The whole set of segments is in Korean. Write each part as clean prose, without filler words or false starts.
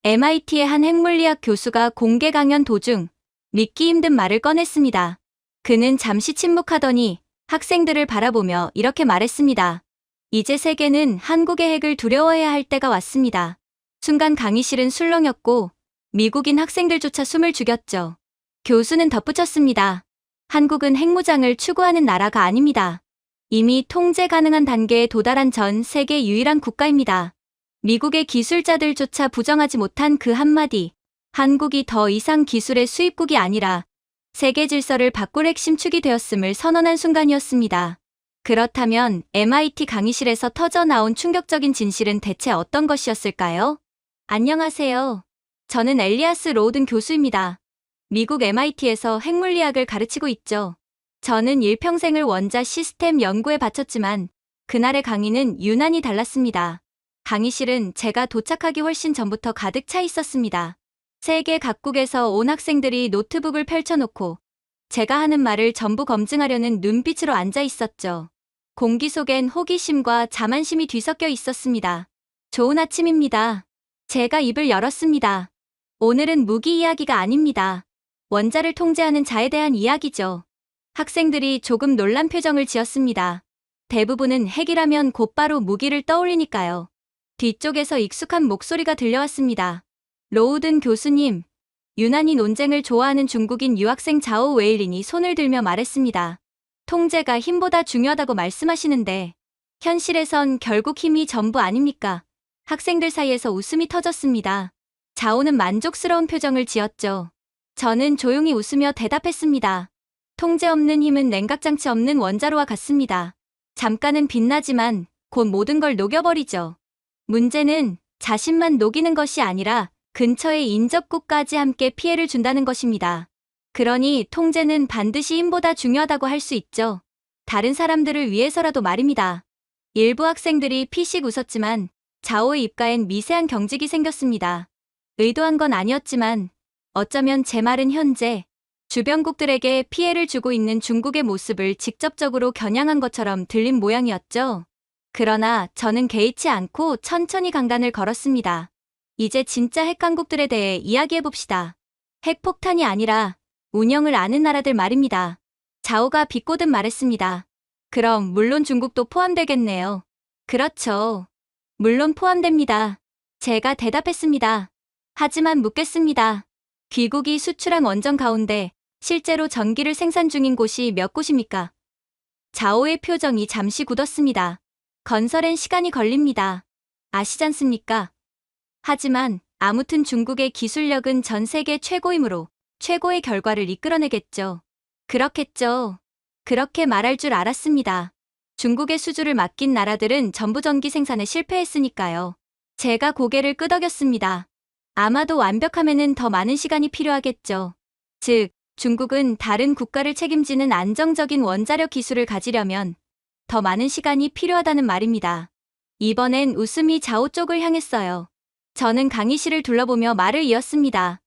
MIT의 한 핵물리학 교수가 공개 강연 도중 믿기 힘든 말을 꺼냈습니다. 그는 잠시 침묵하더니 학생들을 바라보며 이렇게 말했습니다. 이제 세계는 한국의 핵을 두려워해야 할 때가 왔습니다. 순간 강의실은 술렁였고 미국인 학생들조차 숨을 죽였죠. 교수는 덧붙였습니다. 한국은 핵무장을 추구하는 나라가 아닙니다. 이미 통제 가능한 단계에 도달한 전 세계 유일한 국가입니다. 미국의 기술자들조차 부정하지 못한 그 한마디, 한국이 더 이상 기술의 수입국이 아니라 세계 질서를 바꿀 핵심 축이 되었음을 선언한 순간이었습니다. 그렇다면 MIT 강의실에서 터져나온 충격적인 진실은 대체 어떤 것이었을까요? 안녕하세요. 저는 엘리아스 로우든 교수입니다. 미국 MIT에서 핵물리학을 가르치고 있죠. 저는 일평생을 원자 시스템 연구에 바쳤지만 그날의 강의는 유난히 달랐습니다. 강의실은 제가 도착하기 훨씬 전부터 가득 차 있었습니다. 세계 각국에서 온 학생들이 노트북을 펼쳐놓고 제가 하는 말을 전부 검증하려는 눈빛으로 앉아 있었죠. 공기 속엔 호기심과 자만심이 뒤섞여 있었습니다. 좋은 아침입니다. 제가 입을 열었습니다. 오늘은 무기 이야기가 아닙니다. 원자를 통제하는 자에 대한 이야기죠. 학생들이 조금 놀란 표정을 지었습니다. 대부분은 핵이라면 곧바로 무기를 떠올리니까요. 뒤쪽에서 익숙한 목소리가 들려왔습니다. 로우든 교수님, 유난히 논쟁을 좋아하는 중국인 유학생 자오 웨일린이 손을 들며 말했습니다. 통제가 힘보다 중요하다고 말씀하시는데 현실에선 결국 힘이 전부 아닙니까? 학생들 사이에서 웃음이 터졌습니다. 자오는 만족스러운 표정을 지었죠. 저는 조용히 웃으며 대답했습니다. 통제 없는 힘은 냉각장치 없는 원자로와 같습니다. 잠깐은 빛나지만 곧 모든 걸 녹여버리죠. 문제는 자신만 녹이는 것이 아니라 근처의 인접국까지 함께 피해를 준다는 것입니다. 그러니 통제는 반드시 힘보다 중요하다고 할 수 있죠. 다른 사람들을 위해서라도 말입니다. 일부 학생들이 피식 웃었지만 자오의 입가엔 미세한 경직이 생겼습니다. 의도한 건 아니었지만 어쩌면 제 말은 현재 주변국들에게 피해를 주고 있는 중국의 모습을 직접적으로 겨냥한 것처럼 들린 모양이었죠. 그러나 저는 개의치 않고 천천히 강단을 걸었습니다. 이제 진짜 핵강국들에 대해 이야기해봅시다. 핵폭탄이 아니라 운영을 아는 나라들 말입니다. 자오가 비꼬듯 말했습니다. 그럼 물론 중국도 포함되겠네요. 그렇죠. 물론 포함됩니다. 제가 대답했습니다. 하지만 묻겠습니다. 귀국이 수출한 원전 가운데 실제로 전기를 생산 중인 곳이 몇 곳입니까? 자오의 표정이 잠시 굳었습니다. 건설엔 시간이 걸립니다. 아시잖습니까? 하지만 아무튼 중국의 기술력은 전 세계 최고이므로 최고의 결과를 이끌어내겠죠. 그렇겠죠. 그렇게 말할 줄 알았습니다. 중국의 수주를 맡긴 나라들은 전부 전기 생산에 실패했으니까요. 제가 고개를 끄덕였습니다. 아마도 완벽함에는 더 많은 시간이 필요하겠죠. 즉, 중국은 다른 국가를 책임지는 안정적인 원자력 기술을 가지려면 더 많은 시간이 필요하다는 말입니다. 이번엔 웃음이 자오 쪽을 향했어요. 저는 강의실을 둘러보며 말을 이었습니다.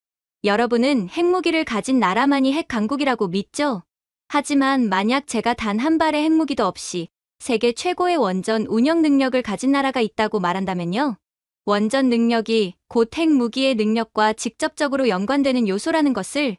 여러분은 핵무기를 가진 나라만이 핵강국이라고 믿죠? 하지만 만약 제가 단 한 발의 핵무기도 없이 세계 최고의 원전 운영 능력을 가진 나라가 있다고 말한다면요. 원전 능력이 곧 핵무기의 능력과 직접적으로 연관되는 요소라는 것을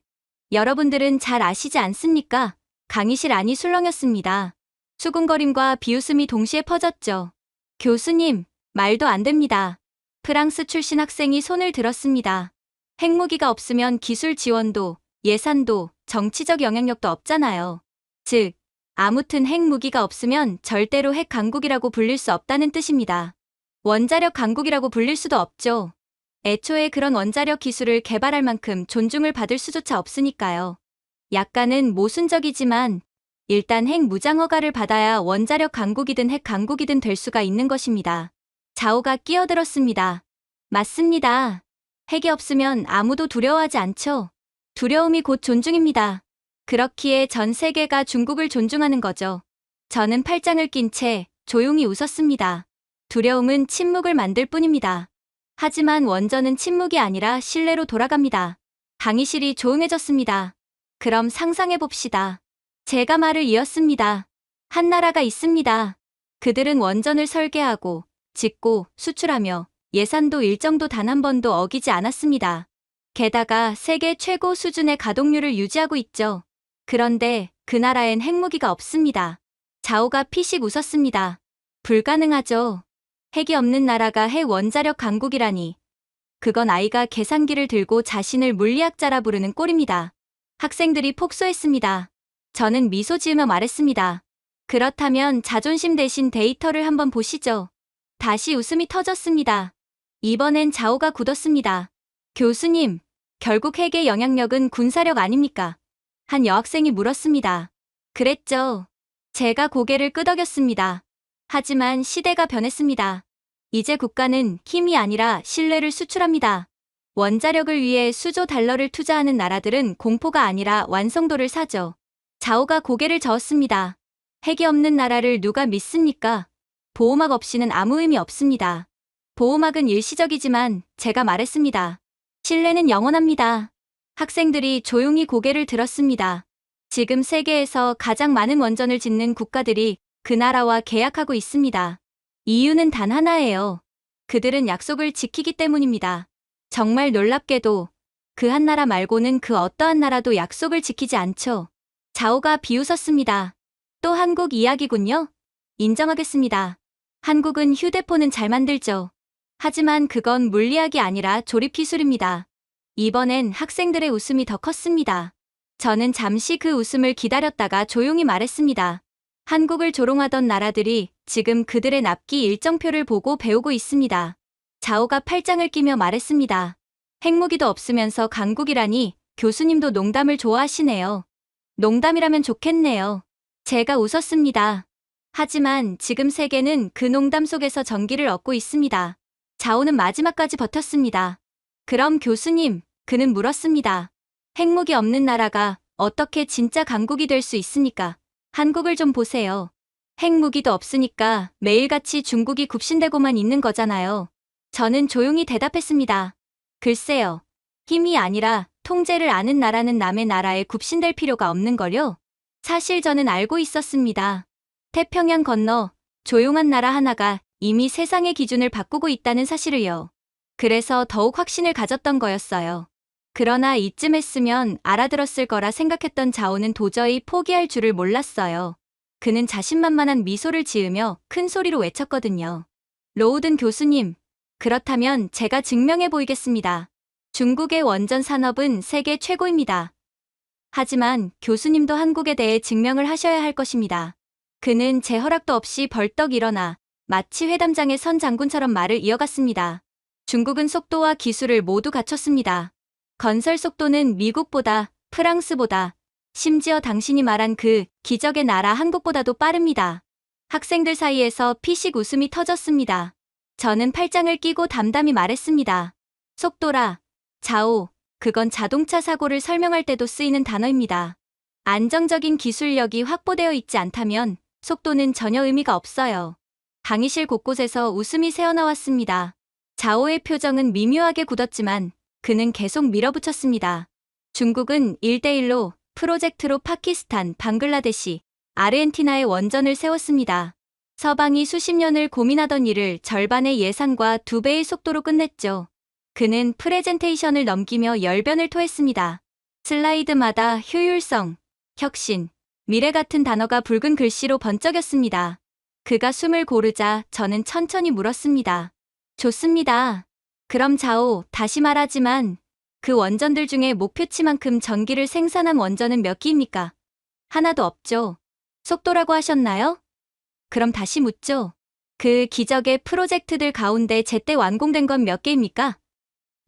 여러분들은 잘 아시지 않습니까? 강의실 안이 술렁였습니다. 수군거림과 비웃음이 동시에 퍼졌죠. 교수님, 말도 안 됩니다. 프랑스 출신 학생이 손을 들었습니다. 핵무기가 없으면 기술 지원도, 예산도, 정치적 영향력도 없잖아요. 즉, 아무튼 핵무기가 없으면 절대로 핵강국이라고 불릴 수 없다는 뜻입니다. 원자력 강국이라고 불릴 수도 없죠. 애초에 그런 원자력 기술을 개발할 만큼 존중을 받을 수조차 없으니까요. 약간은 모순적이지만 일단 핵 무장 허가를 받아야 원자력 강국이든 핵 강국이든 될 수가 있는 것입니다. 자오가 끼어들었습니다. 맞습니다. 핵이 없으면 아무도 두려워하지 않죠. 두려움이 곧 존중입니다. 그렇기에 전 세계가 중국을 존중하는 거죠. 저는 팔짱을 낀 채 조용히 웃었습니다. 두려움은 침묵을 만들 뿐입니다. 하지만 원전은 침묵이 아니라 신뢰로 돌아갑니다. 강의실이 조용해졌습니다. 그럼 상상해봅시다. 제가 말을 이었습니다. 한 나라가 있습니다. 그들은 원전을 설계하고, 짓고, 수출하며 예산도 일정도 단 한 번도 어기지 않았습니다. 게다가 세계 최고 수준의 가동률을 유지하고 있죠. 그런데 그 나라엔 핵무기가 없습니다. 자오가 피식 웃었습니다. 불가능하죠. 핵이 없는 나라가 핵 원자력 강국이라니. 그건 아이가 계산기를 들고 자신을 물리학자라 부르는 꼴입니다. 학생들이 폭소했습니다. 저는 미소 지으며 말했습니다. 그렇다면 자존심 대신 데이터를 한번 보시죠. 다시 웃음이 터졌습니다. 이번엔 자오가 굳었습니다. 교수님, 결국 핵의 영향력은 군사력 아닙니까? 한 여학생이 물었습니다. 그랬죠. 제가 고개를 끄덕였습니다. 하지만 시대가 변했습니다. 이제 국가는 힘이 아니라 신뢰를 수출합니다. 원자력을 위해 수조 달러를 투자하는 나라들은 공포가 아니라 완성도를 사죠. 자오가 고개를 저었습니다. 핵이 없는 나라를 누가 믿습니까? 보호막 없이는 아무 의미 없습니다. 보호막은 일시적이지만 제가 말했습니다. 신뢰는 영원합니다. 학생들이 조용히 고개를 들었습니다. 지금 세계에서 가장 많은 원전을 짓는 국가들이 그 나라와 계약하고 있습니다. 이유는 단 하나예요. 그들은 약속을 지키기 때문입니다. 정말 놀랍게도 그 한 나라 말고는 그 어떠한 나라도 약속을 지키지 않죠. 자오가 비웃었습니다. 또 한국 이야기군요. 인정하겠습니다. 한국은 휴대폰은 잘 만들죠. 하지만 그건 물리학이 아니라 조립기술입니다. 이번엔 학생들의 웃음이 더 컸습니다. 저는 잠시 그 웃음을 기다렸다가 조용히 말했습니다. 한국을 조롱하던 나라들이 지금 그들의 납기 일정표를 보고 배우고 있습니다. 자오가 팔짱을 끼며 말했습니다. 핵무기도 없으면서 강국이라니 교수님도 농담을 좋아하시네요. 농담이라면 좋겠네요. 제가 웃었습니다. 하지만 지금 세계는 그 농담 속에서 전기를 얻고 있습니다. 자오는 마지막까지 버텼습니다. 그럼 교수님, 그는 물었습니다. 핵무기 없는 나라가 어떻게 진짜 강국이 될 수 있습니까? 한국을 좀 보세요. 핵무기도 없으니까 매일같이 중국이 굽신대고만 있는 거잖아요. 저는 조용히 대답했습니다. 글쎄요. 힘이 아니라 통제를 아는 나라는 남의 나라에 굽신댈 필요가 없는걸요? 사실 저는 알고 있었습니다. 태평양 건너 조용한 나라 하나가 이미 세상의 기준을 바꾸고 있다는 사실을요. 그래서 더욱 확신을 가졌던 거였어요. 그러나 이쯤 했으면 알아들었을 거라 생각했던 자오는 도저히 포기할 줄을 몰랐어요. 그는 자신만만한 미소를 지으며 큰 소리로 외쳤거든요. 로우든 교수님, 그렇다면 제가 증명해 보이겠습니다. 중국의 원전 산업은 세계 최고입니다. 하지만 교수님도 한국에 대해 증명을 하셔야 할 것입니다. 그는 제 허락도 없이 벌떡 일어나 마치 회담장의 선 장군처럼 말을 이어갔습니다. 중국은 속도와 기술을 모두 갖췄습니다. 건설 속도는 미국보다, 프랑스보다, 심지어 당신이 말한 그 기적의 나라 한국보다도 빠릅니다. 학생들 사이에서 피식 웃음이 터졌습니다. 저는 팔짱을 끼고 담담히 말했습니다. 속도라, 자오, 그건 자동차 사고를 설명할 때도 쓰이는 단어입니다. 안정적인 기술력이 확보되어 있지 않다면 속도는 전혀 의미가 없어요. 강의실 곳곳에서 웃음이 새어나왔습니다. 자오의 표정은 미묘하게 굳었지만 그는 계속 밀어붙였습니다. 중국은 1대1로 프로젝트로 파키스탄, 방글라데시, 아르헨티나의 원전을 세웠습니다. 서방이 수십 년을 고민하던 일을 절반의 예산과 2배의 속도로 끝냈죠. 그는 프레젠테이션을 넘기며 열변을 토했습니다. 슬라이드마다 효율성, 혁신, 미래 같은 단어가 붉은 글씨로 번쩍였습니다. 그가 숨을 고르자 저는 천천히 물었습니다. 좋습니다. 그럼 자오, 다시 말하지만 그 원전들 중에 목표치만큼 전기를 생산한 원전은 몇 기입니까? 하나도 없죠. 속도라고 하셨나요? 그럼 다시 묻죠. 그 기적의 프로젝트들 가운데 제때 완공된 건 몇 개입니까?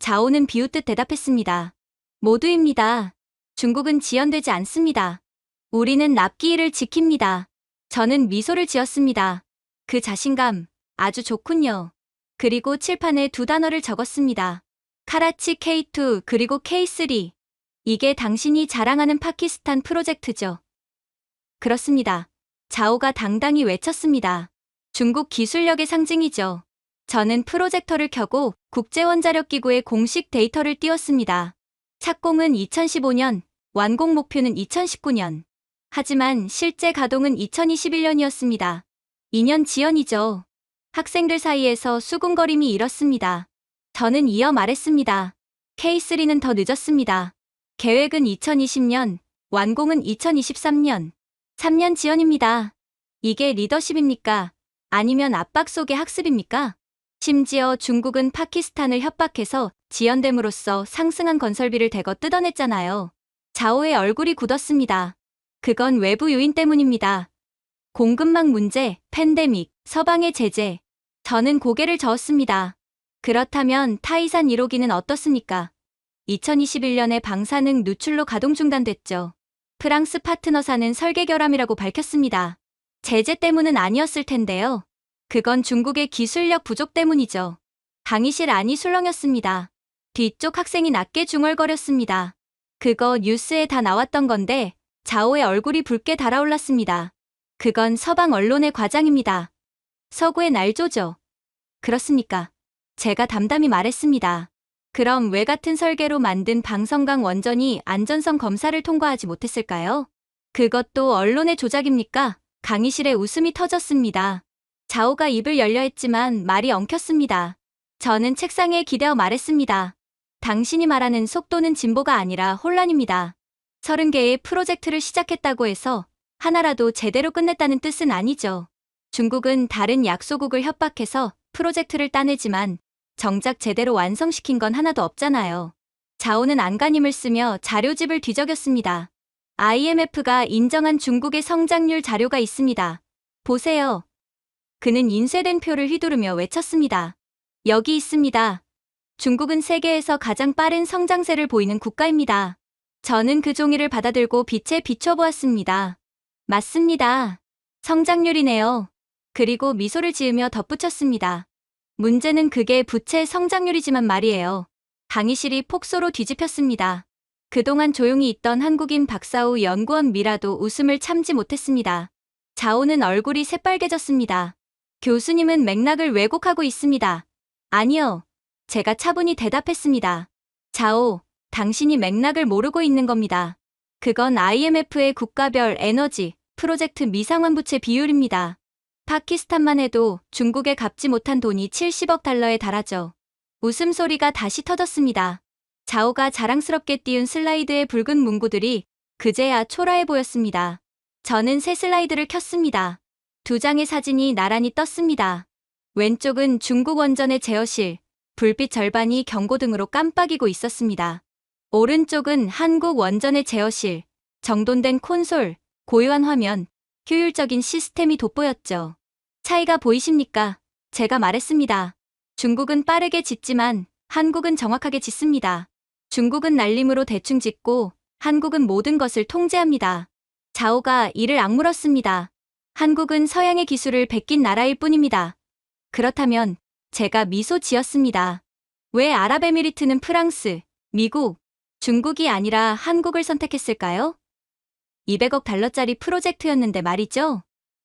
자오는 비웃듯 대답했습니다. 모두입니다. 중국은 지연되지 않습니다. 우리는 납기일을 지킵니다. 저는 미소를 지었습니다. 그 자신감, 아주 좋군요. 그리고 칠판에 2단어를 적었습니다. 카라치 K2 그리고 K3. 이게 당신이 자랑하는 파키스탄 프로젝트죠. 그렇습니다. 자오가 당당히 외쳤습니다. 중국 기술력의 상징이죠. 저는 프로젝터를 켜고 국제원자력기구의 공식 데이터를 띄웠습니다. 착공은 2015년, 완공 목표는 2019년. 하지만 실제 가동은 2021년이었습니다. 2년 지연이죠. 학생들 사이에서 수군거림이 일었습니다. 저는 이어 말했습니다. K3는 더 늦었습니다. 계획은 2020년, 완공은 2023년. 3년 지연입니다. 이게 리더십입니까? 아니면 압박 속의 학습입니까? 심지어 중국은 파키스탄을 협박해서 지연됨으로써 상승한 건설비를 대거 뜯어냈잖아요. 자오의 얼굴이 굳었습니다. 그건 외부 요인 때문입니다. 공급망 문제, 팬데믹, 서방의 제재. 저는 고개를 저었습니다. 그렇다면 타이산 1호기는 어떻습니까? 2021년에 방사능 누출로 가동 중단됐죠. 프랑스 파트너사는 설계 결함이라고 밝혔습니다. 제재 때문은 아니었을 텐데요. 그건 중국의 기술력 부족 때문이죠. 강의실 안이 술렁였습니다. 뒤쪽 학생이 낮게 중얼거렸습니다. 그거 뉴스에 다 나왔던 건데 자오의 얼굴이 붉게 달아올랐습니다. 그건 서방 언론의 과장입니다. 서구의 날조죠. 그렇습니까? 제가 담담히 말했습니다. 그럼 왜 같은 설계로 만든 방성강 원전이 안전성 검사를 통과하지 못했을까요? 그것도 언론의 조작입니까? 강의실에 웃음이 터졌습니다. 자오가 입을 열려 했지만 말이 엉켰습니다. 저는 책상에 기대어 말했습니다. 당신이 말하는 속도는 진보가 아니라 혼란입니다. 30개의 프로젝트를 시작했다고 해서 하나라도 제대로 끝냈다는 뜻은 아니죠. 중국은 다른 약소국을 협박해서 프로젝트를 따내지만 정작 제대로 완성시킨 건 하나도 없잖아요. 자오는 안간힘을 쓰며 자료집을 뒤적였습니다. IMF가 인정한 중국의 성장률 자료가 있습니다. 보세요. 그는 인쇄된 표를 휘두르며 외쳤습니다. 여기 있습니다. 중국은 세계에서 가장 빠른 성장세를 보이는 국가입니다. 저는 그 종이를 받아들고 빛에 비춰보았습니다. 맞습니다. 성장률이네요. 그리고 미소를 지으며 덧붙였습니다. 문제는 그게 부채 성장률이지만 말이에요. 강의실이 폭소로 뒤집혔습니다. 그동안 조용히 있던 한국인 박사우 연구원 미라도 웃음을 참지 못했습니다. 자오는 얼굴이 새빨개졌습니다. 교수님은 맥락을 왜곡하고 있습니다. 아니요. 제가 차분히 대답했습니다. 자오, 당신이 맥락을 모르고 있는 겁니다. 그건 IMF의 국가별 에너지 프로젝트 미상환 부채 비율입니다. 파키스탄만 해도 중국에 갚지 못한 돈이 70억 달러에 달하죠. 웃음소리가 다시 터졌습니다. 자오가 자랑스럽게 띄운 슬라이드의 붉은 문구들이 그제야 초라해 보였습니다. 저는 새 슬라이드를 켰습니다. 두 장의 사진이 나란히 떴습니다. 왼쪽은 중국 원전의 제어실, 불빛 절반이 경고등으로 깜빡이고 있었습니다. 오른쪽은 한국 원전의 제어실, 정돈된 콘솔, 고요한 화면, 효율적인 시스템이 돋보였죠. 차이가 보이십니까? 제가 말했습니다. 중국은 빠르게 짓지만 한국은 정확하게 짓습니다. 중국은 날림으로 대충 짓고 한국은 모든 것을 통제합니다. 자오가 이를 악물었습니다. 한국은 서양의 기술을 베낀 나라일 뿐입니다. 그렇다면 제가 미소 지었습니다. 왜 아랍에미리트는 프랑스, 미국, 중국이 아니라 한국을 선택했을까요? 200억 달러짜리 프로젝트였는데 말이죠.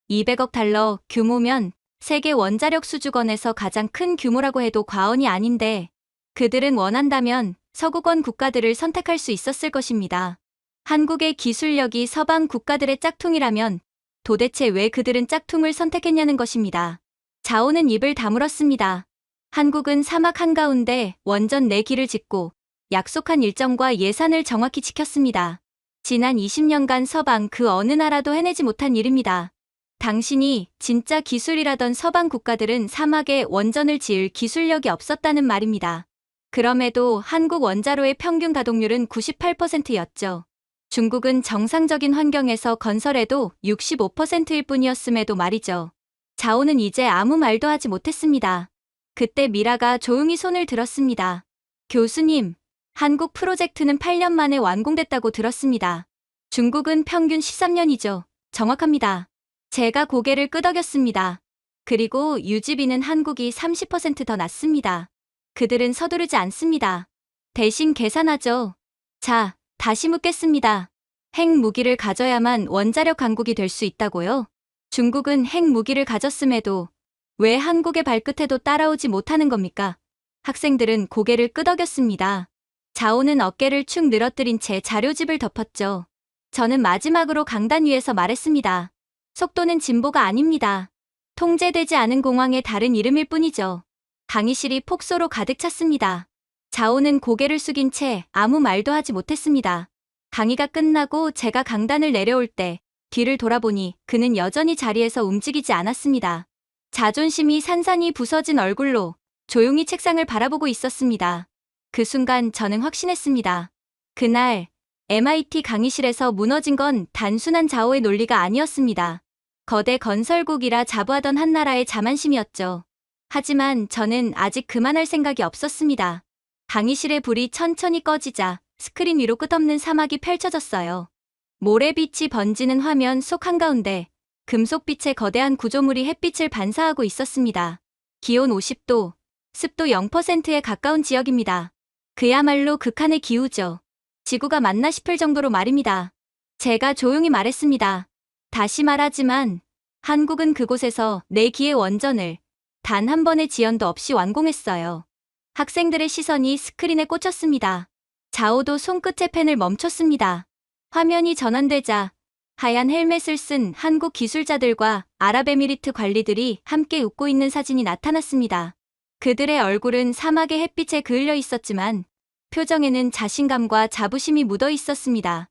200억 달러 규모면 세계 원자력 수주권에서 가장 큰 규모라고 해도 과언이 아닌데 그들은 원한다면 서구권 국가들을 선택할 수 있었을 것입니다. 한국의 기술력이 서방 국가들의 짝퉁이라면 도대체 왜 그들은 짝퉁을 선택했냐는 것입니다. 자오는 입을 다물었습니다. 한국은 사막 한가운데 원전 4기를 짓고 약속한 일정과 예산을 정확히 지켰습니다. 지난 20년간 서방 그 어느 나라도 해내지 못한 일입니다. 당신이 진짜 기술이라던 서방 국가들은 사막에 원전을 지을 기술력이 없었다는 말입니다. 그럼에도 한국 원자로의 평균 가동률은 98%였죠. 중국은 정상적인 환경에서 건설해도 65%일 뿐이었음에도 말이죠. 자오는 이제 아무 말도 하지 못했습니다. 그때 미라가 조용히 손을 들었습니다. 교수님, 한국 프로젝트는 8년 만에 완공됐다고 들었습니다. 중국은 평균 13년이죠. 정확합니다. 제가 고개를 끄덕였습니다. 그리고 유지비는 한국이 30% 더 낮습니다. 그들은 서두르지 않습니다. 대신 계산하죠. 자, 다시 묻겠습니다. 핵무기를 가져야만 원자력 강국이 될 수 있다고요? 중국은 핵무기를 가졌음에도 왜 한국의 발끝에도 따라오지 못하는 겁니까? 학생들은 고개를 끄덕였습니다. 자오는 어깨를 축 늘어뜨린 채 자료집을 덮었죠. 저는 마지막으로 강단 위에서 말했습니다. 속도는 진보가 아닙니다. 통제되지 않은 공황의 다른 이름일 뿐이죠. 강의실이 폭소로 가득 찼습니다. 자오는 고개를 숙인 채 아무 말도 하지 못했습니다. 강의가 끝나고 제가 강단을 내려올 때 뒤를 돌아보니 그는 여전히 자리에서 움직이지 않았습니다. 자존심이 산산이 부서진 얼굴로 조용히 책상을 바라보고 있었습니다. 그 순간 저는 확신했습니다. 그날 MIT 강의실에서 무너진 건 단순한 자오의 논리가 아니었습니다. 거대 건설국이라 자부하던 한나라의 자만심이었죠. 하지만 저는 아직 그만할 생각이 없었습니다. 강의실의 불이 천천히 꺼지자 스크린 위로 끝없는 사막이 펼쳐졌어요. 모래빛이 번지는 화면 속 한가운데 금속빛의 거대한 구조물이 햇빛을 반사하고 있었습니다. 기온 50도, 습도 0%에 가까운 지역입니다. 그야말로 극한의 기후죠. 지구가 맞나 싶을 정도로 말입니다. 제가 조용히 말했습니다. 다시 말하지만 한국은 그곳에서 4기의 원전을 단 한 번의 지연도 없이 완공했어요. 학생들의 시선이 스크린에 꽂혔습니다. 자오도 손끝에 펜을 멈췄습니다. 화면이 전환되자 하얀 헬멧을 쓴 한국 기술자들과 아랍에미리트 관리들이 함께 웃고 있는 사진이 나타났습니다. 그들의 얼굴은 사막의 햇빛에 그을려 있었지만 표정에는 자신감과 자부심이 묻어 있었습니다.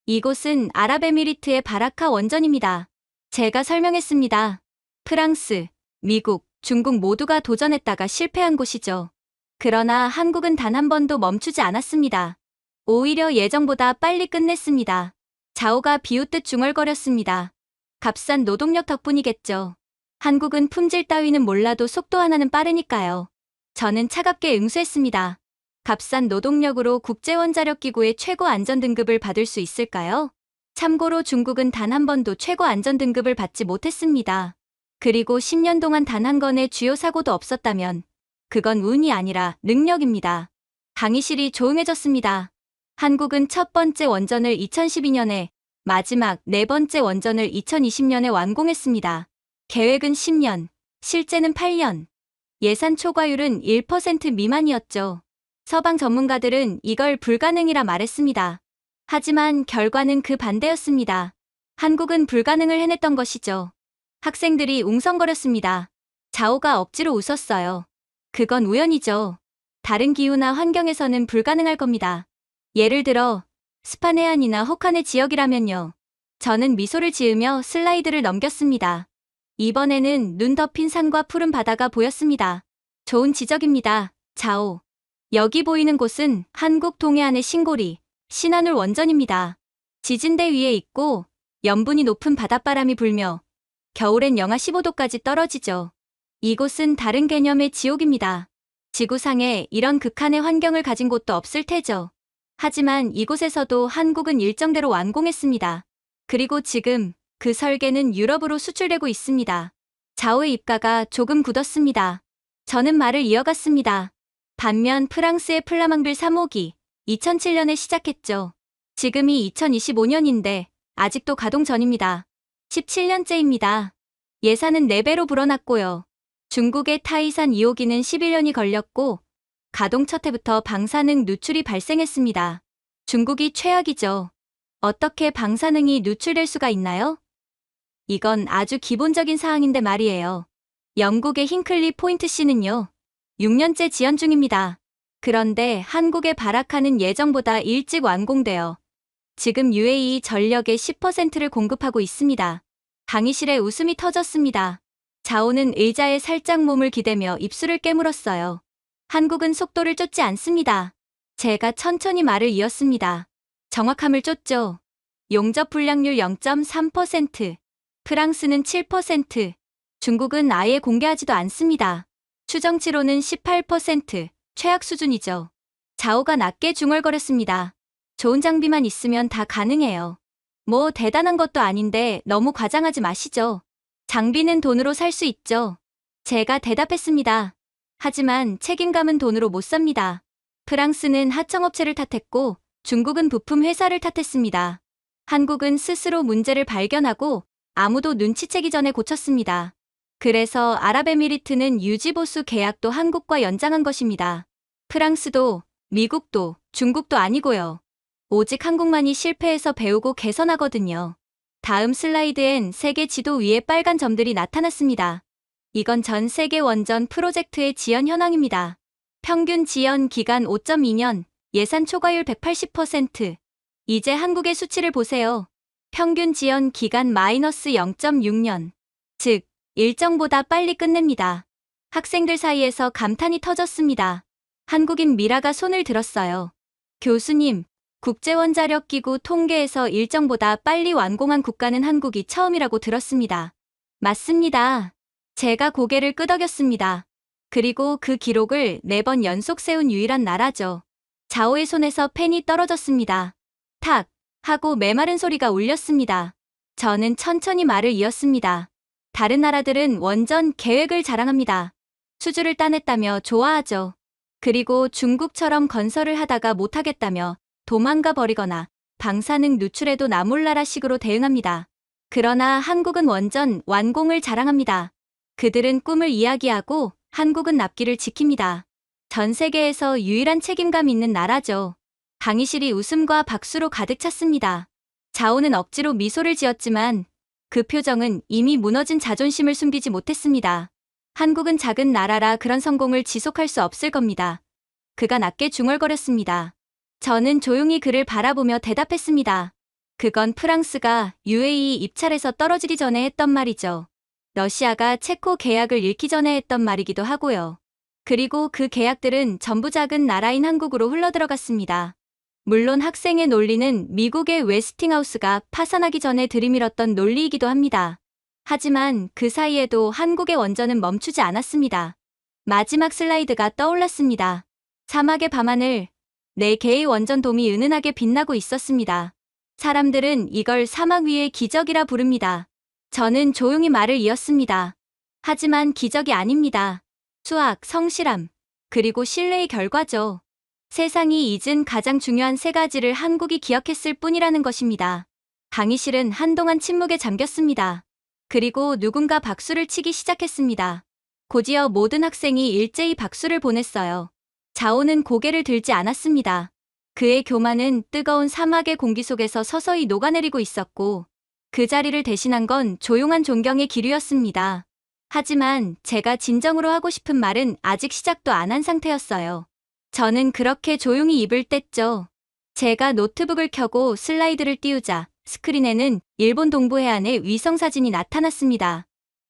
이곳은 아랍에미리트의 바라카 원전입니다. 제가 설명했습니다. 프랑스, 미국, 중국 모두가 도전했다가 실패한 곳이죠. 그러나 한국은 단 한 번도 멈추지 않았습니다. 오히려 예정보다 빨리 끝냈습니다. 자오가 비웃듯 중얼거렸습니다. 값싼 노동력 덕분이겠죠. 한국은 품질 따위는 몰라도 속도 하나는 빠르니까요. 저는 차갑게 응수했습니다. 값싼 노동력으로 국제원자력기구의 최고 안전등급을 받을 수 있을까요? 참고로 중국은 단 한 번도 최고 안전등급을 받지 못했습니다. 그리고 10년 동안 단 한 건의 주요 사고도 없었다면 그건 운이 아니라 능력입니다. 강의실이 조용해졌습니다. 한국은 첫 번째 원전을 2012년에, 마지막 4번째 원전을 2020년에 완공했습니다. 계획은 10년, 실제는 8년. 예산 초과율은 1% 미만이었죠. 서방 전문가들은 이걸 불가능이라 말했습니다. 하지만 결과는 그 반대였습니다. 한국은 불가능을 해냈던 것이죠. 학생들이 웅성거렸습니다. 자오가 억지로 웃었어요. 그건 우연이죠. 다른 기후나 환경에서는 불가능할 겁니다. 예를 들어 스파네안이나 혹한의 지역이라면요. 저는 미소를 지으며 슬라이드를 넘겼습니다. 이번에는 눈 덮인 산과 푸른 바다가 보였습니다. 좋은 지적입니다. 자오. 여기 보이는 곳은 한국 동해안의 신고리, 신한울 원전입니다. 지진대 위에 있고 염분이 높은 바닷바람이 불며 겨울엔 영하 15도까지 떨어지죠. 이곳은 다른 개념의 지옥입니다. 지구상에 이런 극한의 환경을 가진 곳도 없을 테죠. 하지만 이곳에서도 한국은 일정대로 완공했습니다. 그리고 지금 그 설계는 유럽으로 수출되고 있습니다. 자오의 입가가 조금 굳었습니다. 저는 말을 이어갔습니다. 반면 프랑스의 플라망빌 3호기 2007년에 시작했죠. 지금이 2025년인데 아직도 가동 전입니다. 17년째입니다. 예산은 4배로 불어났고요. 중국의 타이산 2호기는 11년이 걸렸고 가동 첫 해부터 방사능 누출이 발생했습니다. 중국이 최악이죠. 어떻게 방사능이 누출될 수가 있나요? 이건 아주 기본적인 사항인데 말이에요. 영국의 힌클리 포인트 C는요. 6년째 지연 중입니다. 그런데 한국의 바라카는 예정보다 일찍 완공되어 지금 UAE 전력의 10%를 공급하고 있습니다. 강의실에 웃음이 터졌습니다. 자오는 의자에 살짝 몸을 기대며 입술을 깨물었어요. 한국은 속도를 쫓지 않습니다. 제가 천천히 말을 이었습니다. 정확함을 쫓죠. 용접 불량률 0.3%, 프랑스는 7%, 중국은 아예 공개하지도 않습니다. 추정치로는 18%, 최악 수준이죠. 자오가 낮게 중얼거렸습니다. 좋은 장비만 있으면 다 가능해요. 뭐 대단한 것도 아닌데 너무 과장하지 마시죠. 장비는 돈으로 살 수 있죠. 제가 대답했습니다. 하지만 책임감은 돈으로 못 삽니다. 프랑스는 하청업체를 탓했고 중국은 부품 회사를 탓했습니다. 한국은 스스로 문제를 발견하고 아무도 눈치채기 전에 고쳤습니다. 그래서 아랍에미리트는 유지보수 계약도 한국과 연장한 것입니다. 프랑스도, 미국도, 중국도 아니고요. 오직 한국만이 실패해서 배우고 개선하거든요. 다음 슬라이드엔 세계 지도 위에 빨간 점들이 나타났습니다. 이건 전 세계 원전 프로젝트의 지연 현황입니다. 평균 지연 기간 5.2년, 예산 초과율 180%. 이제 한국의 수치를 보세요. 평균 지연 기간 마이너스 0.6년. 즉, 일정보다 빨리 끝냅니다. 학생들 사이에서 감탄이 터졌습니다. 한국인 미라가 손을 들었어요. 교수님, 국제원자력기구 통계에서 일정보다 빨리 완공한 국가는 한국이 처음이라고 들었습니다. 맞습니다. 제가 고개를 끄덕였습니다. 그리고 그 기록을 4번 연속 세운 유일한 나라죠. 자오의 손에서 펜이 떨어졌습니다. 탁! 하고 메마른 소리가 울렸습니다. 저는 천천히 말을 이었습니다. 다른 나라들은 원전 계획을 자랑합니다. 수주를 따냈다며 좋아하죠. 그리고 중국처럼 건설을 하다가 못하겠다며 도망가 버리거나 방사능 누출에도 나몰라라식으로 대응합니다. 그러나 한국은 원전 완공을 자랑합니다. 그들은 꿈을 이야기하고 한국은 납기를 지킵니다. 전 세계에서 유일한 책임감 있는 나라죠. 강의실이 웃음과 박수로 가득 찼습니다. 자오는 억지로 미소를 지었지만 그 표정은 이미 무너진 자존심을 숨기지 못했습니다. 한국은 작은 나라라 그런 성공을 지속할 수 없을 겁니다. 그가 낮게 중얼거렸습니다. 저는 조용히 그를 바라보며 대답했습니다. 그건 프랑스가 UAE 입찰에서 떨어지기 전에 했던 말이죠. 러시아가 체코 계약을 잃기 전에 했던 말이기도 하고요. 그리고 그 계약들은 전부 작은 나라인 한국으로 흘러들어갔습니다. 물론 학생의 논리는 미국의 웨스팅하우스가 파산하기 전에 들이밀었던 논리이기도 합니다. 하지만 그 사이에도 한국의 원전은 멈추지 않았습니다. 마지막 슬라이드가 떠올랐습니다. 사막의 밤하늘, 4개의 원전돔이 은은하게 빛나고 있었습니다. 사람들은 이걸 사막 위의 기적이라 부릅니다. 저는 조용히 말을 이었습니다. 하지만 기적이 아닙니다. 수학, 성실함, 그리고 신뢰의 결과죠. 세상이 잊은 가장 중요한 3가지를 한국이 기억했을 뿐이라는 것입니다. 강의실은 한동안 침묵에 잠겼습니다. 그리고 누군가 박수를 치기 시작했습니다. 곧이어 모든 학생이 일제히 박수를 보냈어요. 자오는 고개를 들지 않았습니다. 그의 교만은 뜨거운 사막의 공기 속에서 서서히 녹아내리고 있었고 그 자리를 대신한 건 조용한 존경의 기류였습니다. 하지만 제가 진정으로 하고 싶은 말은 아직 시작도 안 한 상태였어요. 저는 그렇게 조용히 입을 뗐죠. 제가 노트북을 켜고 슬라이드를 띄우자 스크린에는 일본 동부 해안의 위성사진이 나타났습니다.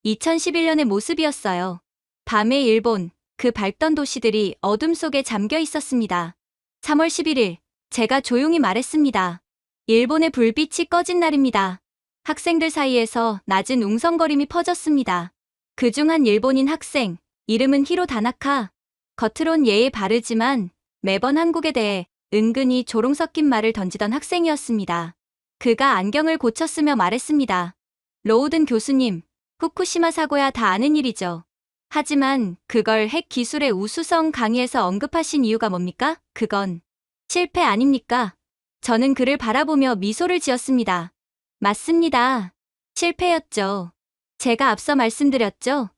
2011년의 모습이었어요. 밤의 일본, 그 밝던 도시들이 어둠 속에 잠겨 있었습니다. 3월 11일, 제가 조용히 말했습니다. 일본의 불빛이 꺼진 날입니다. 학생들 사이에서 낮은 웅성거림이 퍼졌습니다. 그중 한 일본인 학생, 이름은 히로 다나카. 겉으론 예의 바르지만 매번 한국에 대해 은근히 조롱 섞인 말을 던지던 학생이었습니다. 그가 안경을 고쳤으며 말했습니다. 로우든 교수님, 후쿠시마 사고야 다 아는 일이죠. 하지만 그걸 핵 기술의 우수성 강의에서 언급하신 이유가 뭡니까? 그건 실패 아닙니까? 저는 그를 바라보며 미소를 지었습니다. 맞습니다. 실패였죠. 제가 앞서 말씀드렸죠.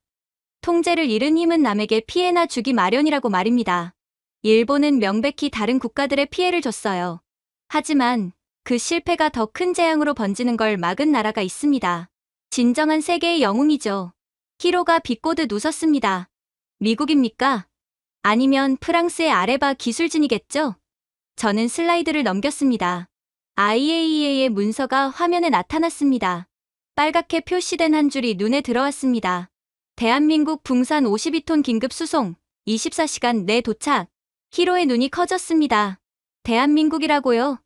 통제를 잃은 힘은 남에게 피해나 주기 마련이라고 말입니다. 일본은 명백히 다른 국가들의 피해를 줬어요. 하지만 그 실패가 더 큰 재앙으로 번지는 걸 막은 나라가 있습니다. 진정한 세계의 영웅이죠. 히로가 비꼬듯 웃었습니다. 미국입니까? 아니면 프랑스의 아레바 기술진이겠죠? 저는 슬라이드를 넘겼습니다. IAEA의 문서가 화면에 나타났습니다. 빨갛게 표시된 한 줄이 눈에 들어왔습니다. 대한민국 붕산 52톤 긴급 수송, 24시간 내 도착. 히로의 눈이 커졌습니다. 대한민국이라고요?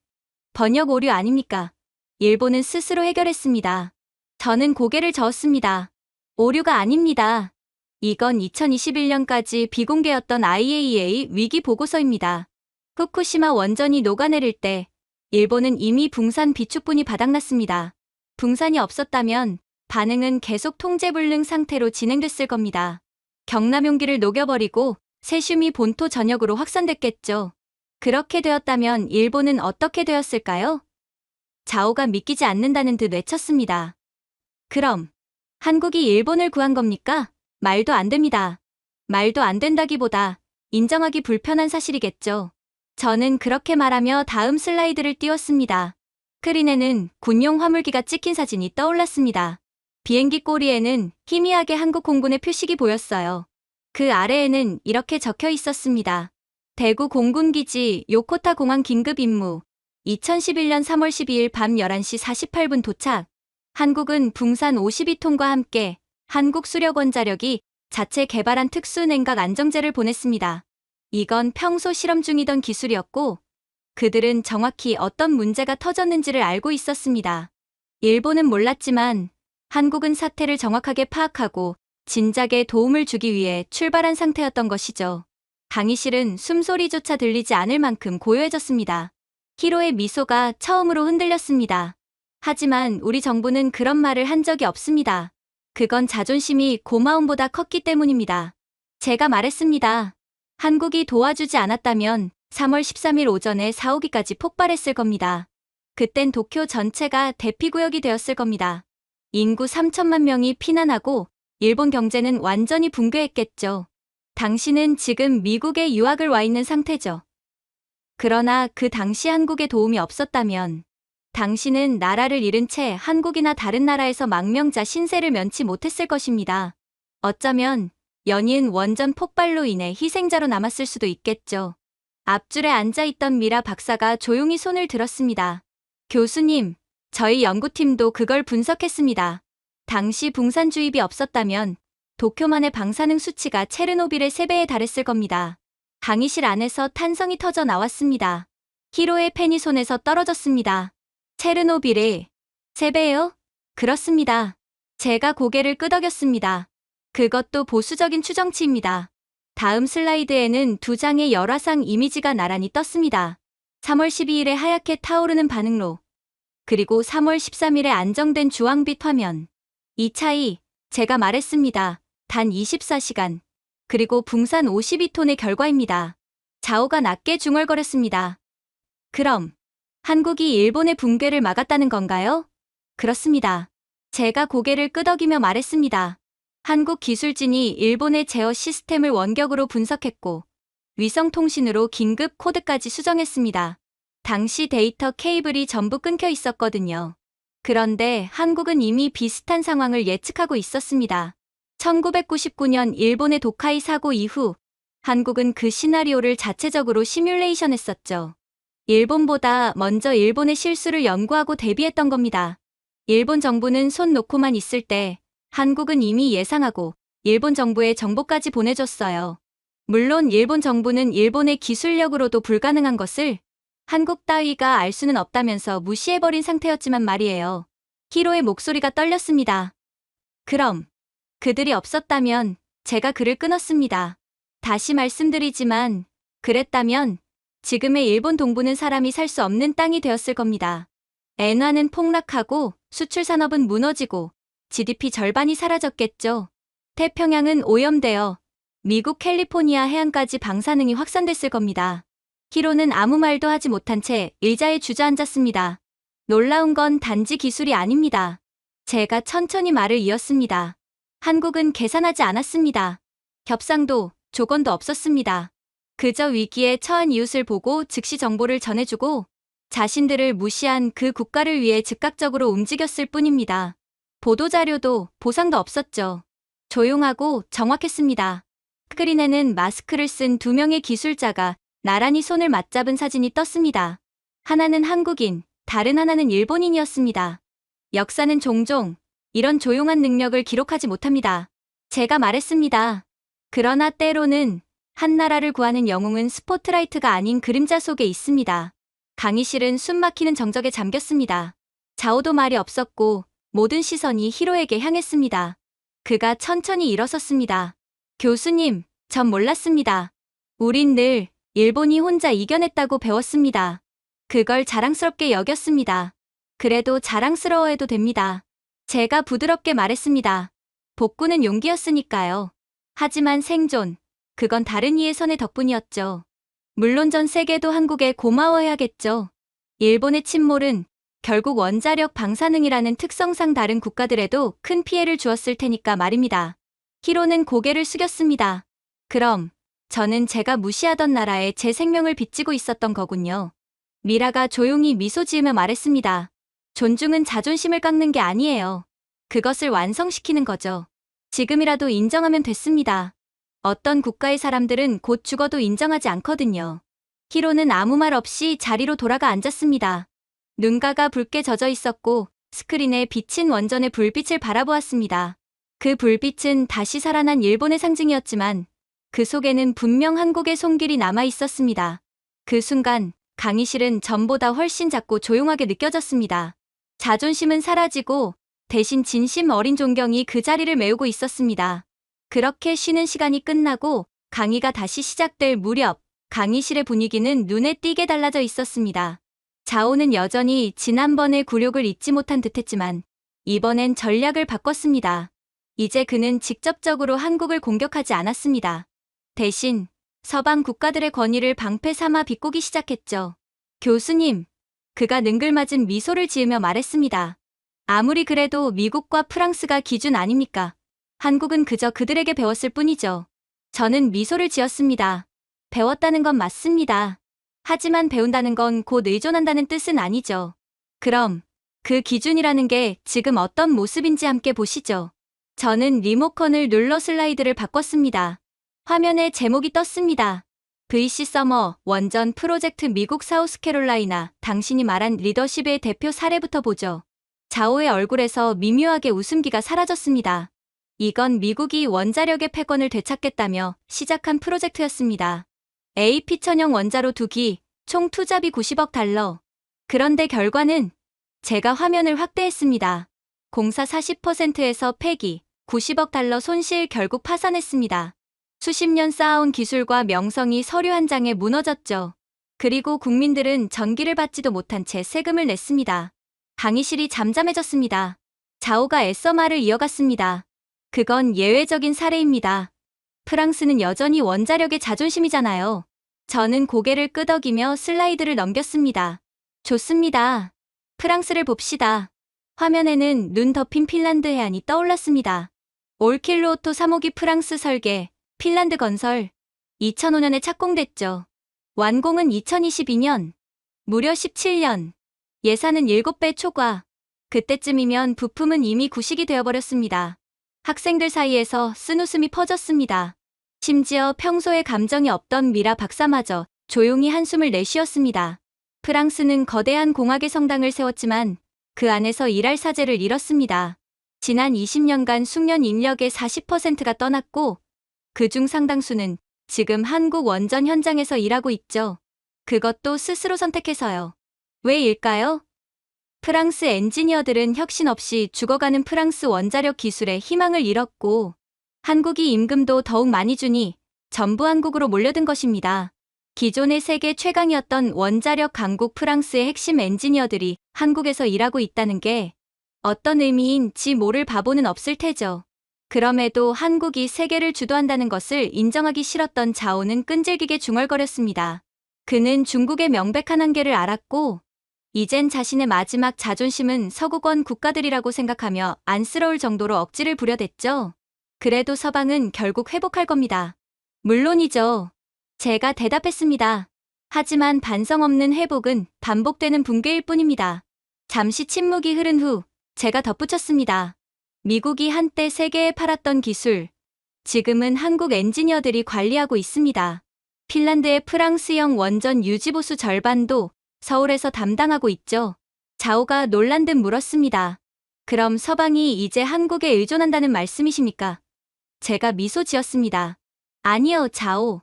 번역 오류 아닙니까? 일본은 스스로 해결했습니다. 저는 고개를 저었습니다. 오류가 아닙니다. 이건 2021년까지 비공개였던 IAEA 위기 보고서입니다. 후쿠시마 원전이 녹아내릴 때 일본은 이미 붕산 비축분이 바닥났습니다. 붕산이 없었다면 반응은 계속 통제불능 상태로 진행됐을 겁니다. 경남 용기를 녹여버리고 세슘이 본토 전역으로 확산됐겠죠. 그렇게 되었다면 일본은 어떻게 되었을까요? 자오가 믿기지 않는다는 듯 외쳤습니다. 그럼 한국이 일본을 구한 겁니까? 말도 안 됩니다. 말도 안 된다기보다 인정하기 불편한 사실이겠죠. 저는 그렇게 말하며 다음 슬라이드를 띄웠습니다. 스크린에는 군용 화물기가 찍힌 사진이 떠올랐습니다. 비행기 꼬리에는 희미하게 한국 공군의 표식이 보였어요. 그 아래에는 이렇게 적혀 있었습니다. 대구 공군기지 요코타 공항 긴급 임무. 2011년 3월 12일 밤 11시 48분 도착. 한국은 붕산 52톤과 함께 한국 수력원자력이 자체 개발한 특수 냉각 안정제를 보냈습니다. 이건 평소 실험 중이던 기술이었고 그들은 정확히 어떤 문제가 터졌는지를 알고 있었습니다. 일본은 몰랐지만 한국은 사태를 정확하게 파악하고 진작에 도움을 주기 위해 출발한 상태였던 것이죠. 강의실은 숨소리조차 들리지 않을 만큼 고요해졌습니다. 히로의 미소가 처음으로 흔들렸습니다. 하지만 우리 정부는 그런 말을 한 적이 없습니다. 그건 자존심이 고마움보다 컸기 때문입니다. 제가 말했습니다. 한국이 도와주지 않았다면 3월 13일 오전에 4호기까지 폭발했을 겁니다. 그땐 도쿄 전체가 대피구역이 되었을 겁니다. 인구 3천만 명이 피난하고 일본 경제는 완전히 붕괴했겠죠. 당신은 지금 미국에 유학을 와 있는 상태죠. 그러나 그 당시 한국에 도움이 없었다면 당신은 나라를 잃은 채 한국이나 다른 나라에서 망명자 신세를 면치 못했을 것입니다. 어쩌면 연이은 원전 폭발로 인해 희생자로 남았을 수도 있겠죠. 앞줄에 앉아있던 미라 박사가 조용히 손을 들었습니다. 교수님, 저희 연구팀도 그걸 분석했습니다. 당시 붕산 주입이 없었다면 도쿄만의 방사능 수치가 체르노빌의 3배에 달했을 겁니다. 강의실 안에서 탄성이 터져 나왔습니다. 히로의 펜이 손에서 떨어졌습니다. 체르노빌의 3배요? 그렇습니다. 제가 고개를 끄덕였습니다. 그것도 보수적인 추정치입니다. 다음 슬라이드에는 2장의 열화상 이미지가 나란히 떴습니다. 3월 12일에 하얗게 타오르는 반응로, 그리고 3월 13일에 안정된 주황빛 화면. 이 차이, 제가 말했습니다. 단 24시간. 그리고 붕산 52톤의 결과입니다. 자오가 낮게 중얼거렸습니다. 그럼 한국이 일본의 붕괴를 막았다는 건가요? 그렇습니다. 제가 고개를 끄덕이며 말했습니다. 한국 기술진이 일본의 제어 시스템을 원격으로 분석했고 위성통신으로 긴급 코드까지 수정했습니다. 당시 데이터 케이블이 전부 끊겨 있었거든요. 그런데 한국은 이미 비슷한 상황을 예측하고 있었습니다. 1999년 일본의 도카이 사고 이후 한국은 그 시나리오를 자체적으로 시뮬레이션했었죠. 일본보다 먼저 일본의 실수를 연구하고 대비했던 겁니다. 일본 정부는 손 놓고만 있을 때 한국은 이미 예상하고 일본 정부에 정보까지 보내줬어요. 물론 일본 정부는 일본의 기술력으로도 불가능한 것을 한국 따위가 알 수는 없다면서 무시해버린 상태였지만 말이에요. 히로의 목소리가 떨렸습니다. 그럼 그들이 없었다면 제가 글을 끊었습니다. 다시 말씀드리지만 그랬다면 지금의 일본 동부는 사람이 살 수 없는 땅이 되었을 겁니다. 엔화는 폭락하고 수출 산업은 무너지고 GDP 절반이 사라졌겠죠. 태평양은 오염되어 미국 캘리포니아 해안까지 방사능이 확산됐을 겁니다. 히로는 아무 말도 하지 못한 채 의자에 주저앉았습니다. 놀라운 건 단지 기술이 아닙니다. 제가 천천히 말을 이었습니다. 한국은 계산하지 않았습니다. 협상도 조건도 없었습니다. 그저 위기에 처한 이웃을 보고 즉시 정보를 전해주고 자신들을 무시한 그 국가를 위해 즉각적으로 움직였을 뿐입니다. 보도자료도 보상도 없었죠. 조용하고 정확했습니다. 스크린에는 마스크를 쓴 2명의 기술자가 나란히 손을 맞잡은 사진이 떴습니다. 하나는 한국인, 다른 하나는 일본인이었습니다. 역사는 종종 이런 조용한 능력을 기록하지 못합니다. 제가 말했습니다. 그러나 때로는 한 나라를 구하는 영웅은 스포트라이트가 아닌 그림자 속에 있습니다. 강의실은 숨막히는 정적에 잠겼습니다. 자오도 말이 없었고 모든 시선이 히로에게 향했습니다. 그가 천천히 일어섰습니다. 교수님, 전 몰랐습니다. 우린 늘 일본이 혼자 이겨냈다고 배웠습니다. 그걸 자랑스럽게 여겼습니다. 그래도 자랑스러워해도 됩니다. 제가 부드럽게 말했습니다. 복구는 용기였으니까요. 하지만 생존, 그건 다른 이의 선의 덕분이었죠. 물론 전 세계도 한국에 고마워해야겠죠. 일본의 침몰은 결국 원자력 방사능이라는 특성상 다른 국가들에도 큰 피해를 주었을 테니까 말입니다. 히로는 고개를 숙였습니다. 그럼 저는 제가 무시하던 나라에 제 생명을 빚지고 있었던 거군요. 미라가 조용히 미소 지으며 말했습니다. 존중은 자존심을 깎는 게 아니에요. 그것을 완성시키는 거죠. 지금이라도 인정하면 됐습니다. 어떤 국가의 사람들은 곧 죽어도 인정하지 않거든요. 히로는 아무 말 없이 자리로 돌아가 앉았습니다. 눈가가 붉게 젖어 있었고 스크린에 비친 원전의 불빛을 바라보았습니다. 그 불빛은 다시 살아난 일본의 상징이었지만 그 속에는 분명 한국의 손길이 남아 있었습니다. 그 순간 강의실은 전보다 훨씬 작고 조용하게 느껴졌습니다. 자존심은 사라지고 대신 진심 어린 존경이 그 자리를 메우고 있었습니다. 그렇게 쉬는 시간이 끝나고 강의가 다시 시작될 무렵 강의실의 분위기는 눈에 띄게 달라져 있었습니다. 자오는 여전히 지난번의 굴욕을 잊지 못한 듯했지만 이번엔 전략을 바꿨습니다. 이제 그는 직접적으로 한국을 공격하지 않았습니다. 대신 서방 국가들의 권위를 방패 삼아 비꼬기 시작했죠. 교수님, 그가 능글맞은 미소를 지으며 말했습니다. 아무리 그래도 미국과 프랑스가 기준 아닙니까? 한국은 그저 그들에게 배웠을 뿐이죠. 저는 미소를 지었습니다. 배웠다는 건 맞습니다. 하지만 배운다는 건 곧 의존한다는 뜻은 아니죠. 그럼 그 기준이라는 게 지금 어떤 모습인지 함께 보시죠. 저는 리모컨을 눌러 슬라이드를 바꿨습니다. 화면에 제목이 떴습니다. VC 서머 원전 프로젝트 미국 사우스캐롤라이나 당신이 말한 리더십의 대표 사례부터 보죠. 자오의 얼굴에서 미묘하게 웃음기가 사라졌습니다. 이건 미국이 원자력의 패권을 되찾겠다며 시작한 프로젝트였습니다. AP 천형 원자로 2기, 총 투자비 90억 달러. 그런데 결과는 제가 화면을 확대했습니다. 공사 40%에서 폐기, 90억 달러 손실 결국 파산했습니다. 수십 년 쌓아온 기술과 명성이 서류 한 장에 무너졌죠. 그리고 국민들은 전기를 받지도 못한 채 세금을 냈습니다. 강의실이 잠잠해졌습니다. 자오가 애써 말을 이어갔습니다. 그건 예외적인 사례입니다. 프랑스는 여전히 원자력의 자존심이잖아요. 저는 고개를 끄덕이며 슬라이드를 넘겼습니다. 좋습니다. 프랑스를 봅시다. 화면에는 눈 덮인 핀란드 해안이 떠올랐습니다. 올킬루오토 3호기 프랑스 설계, 핀란드 건설. 2005년에 착공됐죠. 완공은 2022년. 무려 17년. 예산은 7배 초과. 그때쯤이면 부품은 이미 구식이 되어버렸습니다. 학생들 사이에서 쓴웃음이 퍼졌습니다. 심지어 평소에 감정이 없던 미라 박사마저 조용히 한숨을 내쉬었습니다. 프랑스는 거대한 공학의 성당을 세웠지만 그 안에서 일할 사제를 잃었습니다. 지난 20년간 숙련 인력의 40%가 떠났고 그중 상당수는 지금 한국 원전 현장에서 일하고 있죠. 그것도 스스로 선택해서요. 왜일까요? 프랑스 엔지니어들은 혁신 없이 죽어가는 프랑스 원자력 기술에 희망을 잃었고 한국이 임금도 더욱 많이 주니 전부 한국으로 몰려든 것입니다. 기존의 세계 최강이었던 원자력 강국 프랑스의 핵심 엔지니어들이 한국에서 일하고 있다는 게 어떤 의미인지 모를 바보는 없을 테죠. 그럼에도 한국이 세계를 주도한다는 것을 인정하기 싫었던 자오는 끈질기게 중얼거렸습니다. 그는 중국의 명백한 한계를 알았고 이젠 자신의 마지막 자존심은 서구권 국가들이라고 생각하며 안쓰러울 정도로 억지를 부려댔죠. 그래도 서방은 결국 회복할 겁니다. 물론이죠. 제가 대답했습니다. 하지만 반성 없는 회복은 반복되는 붕괴일 뿐입니다. 잠시 침묵이 흐른 후 제가 덧붙였습니다. 미국이 한때 세계에 팔았던 기술, 지금은 한국 엔지니어들이 관리하고 있습니다. 핀란드의 프랑스형 원전 유지보수 절반도 서울에서 담당하고 있죠. 자오가 놀란 듯 물었습니다. 그럼 서방이 이제 한국에 의존한다는 말씀이십니까? 제가 미소 지었습니다. 아니요, 자오.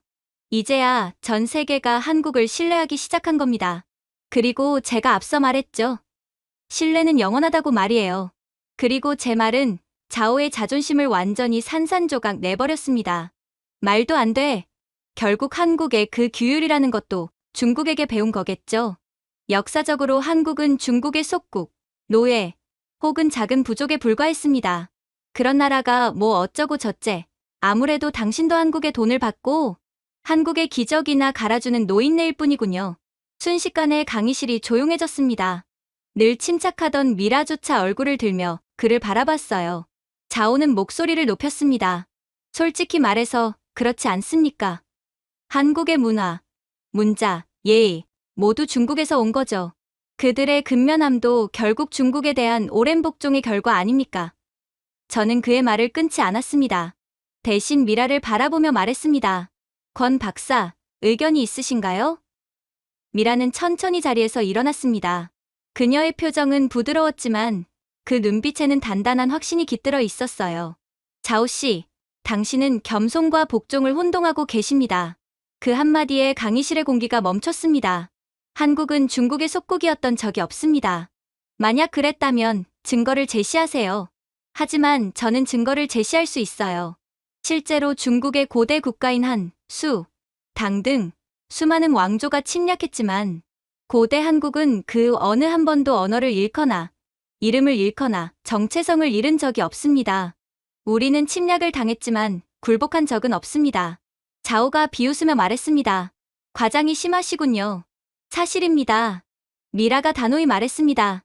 이제야 전 세계가 한국을 신뢰하기 시작한 겁니다. 그리고 제가 앞서 말했죠. 신뢰는 영원하다고 말이에요. 그리고 제 말은 자오의 자존심을 완전히 산산조각 내버렸습니다. 말도 안 돼. 결국 한국의 그 규율이라는 것도 중국에게 배운 거겠죠. 역사적으로 한국은 중국의 속국, 노예, 혹은 작은 부족에 불과했습니다. 그런 나라가 뭐 어쩌고 저쩌. 아무래도 당신도 한국의 돈을 받고 한국의 기적이나 갈아주는 노인네일 뿐이군요. 순식간에 강의실이 조용해졌습니다. 늘 침착하던 미라조차 얼굴을 들며 그를 바라봤어요. 자오는 목소리를 높였습니다. 솔직히 말해서 그렇지 않습니까? 한국의 문화, 문자, 예의, 모두 중국에서 온 거죠. 그들의 근면함도 결국 중국에 대한 오랜 복종의 결과 아닙니까? 저는 그의 말을 끊지 않았습니다. 대신 미라를 바라보며 말했습니다. 권 박사, 의견이 있으신가요? 미라는 천천히 자리에서 일어났습니다. 그녀의 표정은 부드러웠지만 그 눈빛에는 단단한 확신이 깃들어 있었어요. 자오 씨, 당신은 겸손과 복종을 혼동하고 계십니다. 그 한마디에 강의실의 공기가 멈췄습니다. 한국은 중국의 속국이었던 적이 없습니다. 만약 그랬다면 증거를 제시하세요. 하지만 저는 증거를 제시할 수 있어요. 실제로 중국의 고대 국가인 한, 수, 당 등 수많은 왕조가 침략했지만 고대 한국은 그 어느 한 번도 언어를 잃거나 이름을 잃거나 정체성을 잃은 적이 없습니다. 우리는 침략을 당했지만 굴복한 적은 없습니다. 자오가 비웃으며 말했습니다. 과장이 심하시군요. 사실입니다. 미라가 단호히 말했습니다.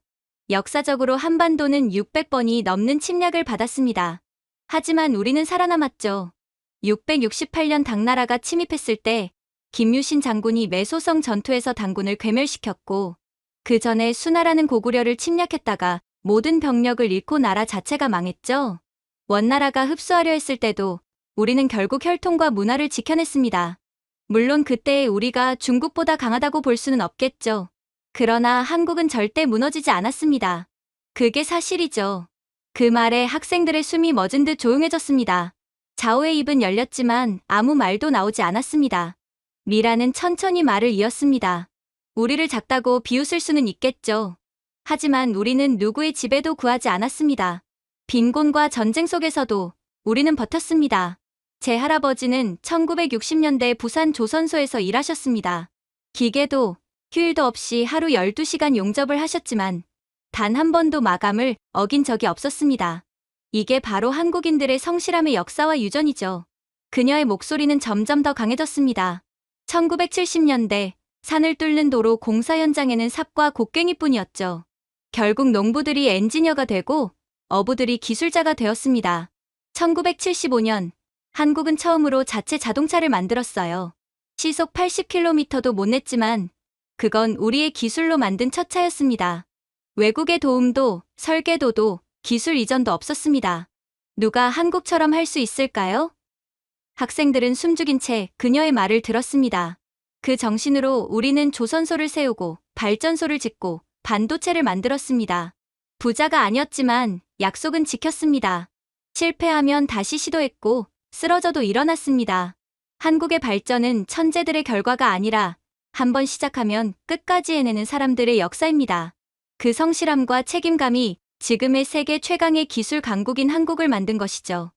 역사적으로 한반도는 600번이 넘는 침략을 받았습니다. 하지만 우리는 살아남았죠. 668년 당나라가 침입했을 때 김유신 장군이 매소성 전투에서 당군을 괴멸시켰고 그 전에 수나라는 고구려를 침략했다가 모든 병력을 잃고 나라 자체가 망했죠. 원나라가 흡수하려 했을 때도 우리는 결국 혈통과 문화를 지켜냈습니다. 물론 그때의 우리가 중국보다 강하다고 볼 수는 없겠죠. 그러나 한국은 절대 무너지지 않았습니다. 그게 사실이죠. 그 말에 학생들의 숨이 멎은 듯 조용해졌습니다. 자오의 입은 열렸지만 아무 말도 나오지 않았습니다. 미라는 천천히 말을 이었습니다. 우리를 작다고 비웃을 수는 있겠죠. 하지만 우리는 누구의 지배도 구하지 않았습니다. 빈곤과 전쟁 속에서도 우리는 버텼습니다. 제 할아버지는 1960년대 부산 조선소에서 일하셨습니다. 기계도 휴일도 없이 하루 12시간 용접을 하셨지만 단 한 번도 마감을 어긴 적이 없었습니다. 이게 바로 한국인들의 성실함의 역사와 유전이죠. 그녀의 목소리는 점점 더 강해졌습니다. 1970년대 산을 뚫는 도로 공사 현장에는 삽과 곡괭이뿐이었죠. 결국 농부들이 엔지니어가 되고 어부들이 기술자가 되었습니다. 1975년 한국은 처음으로 자체 자동차를 만들었어요. 시속 80km도 못 냈지만 그건 우리의 기술로 만든 첫 차였습니다. 외국의 도움도 설계도도 기술 이전도 없었습니다. 누가 한국처럼 할 수 있을까요? 학생들은 숨죽인 채 그녀의 말을 들었습니다. 그 정신으로 우리는 조선소를 세우고 발전소를 짓고 반도체를 만들었습니다. 부자가 아니었지만 약속은 지켰습니다. 실패하면 다시 시도했고 쓰러져도 일어났습니다. 한국의 발전은 천재들의 결과가 아니라 한번 시작하면 끝까지 해내는 사람들의 역사입니다. 그 성실함과 책임감이 지금의 세계 최강의 기술 강국인 한국을 만든 것이죠.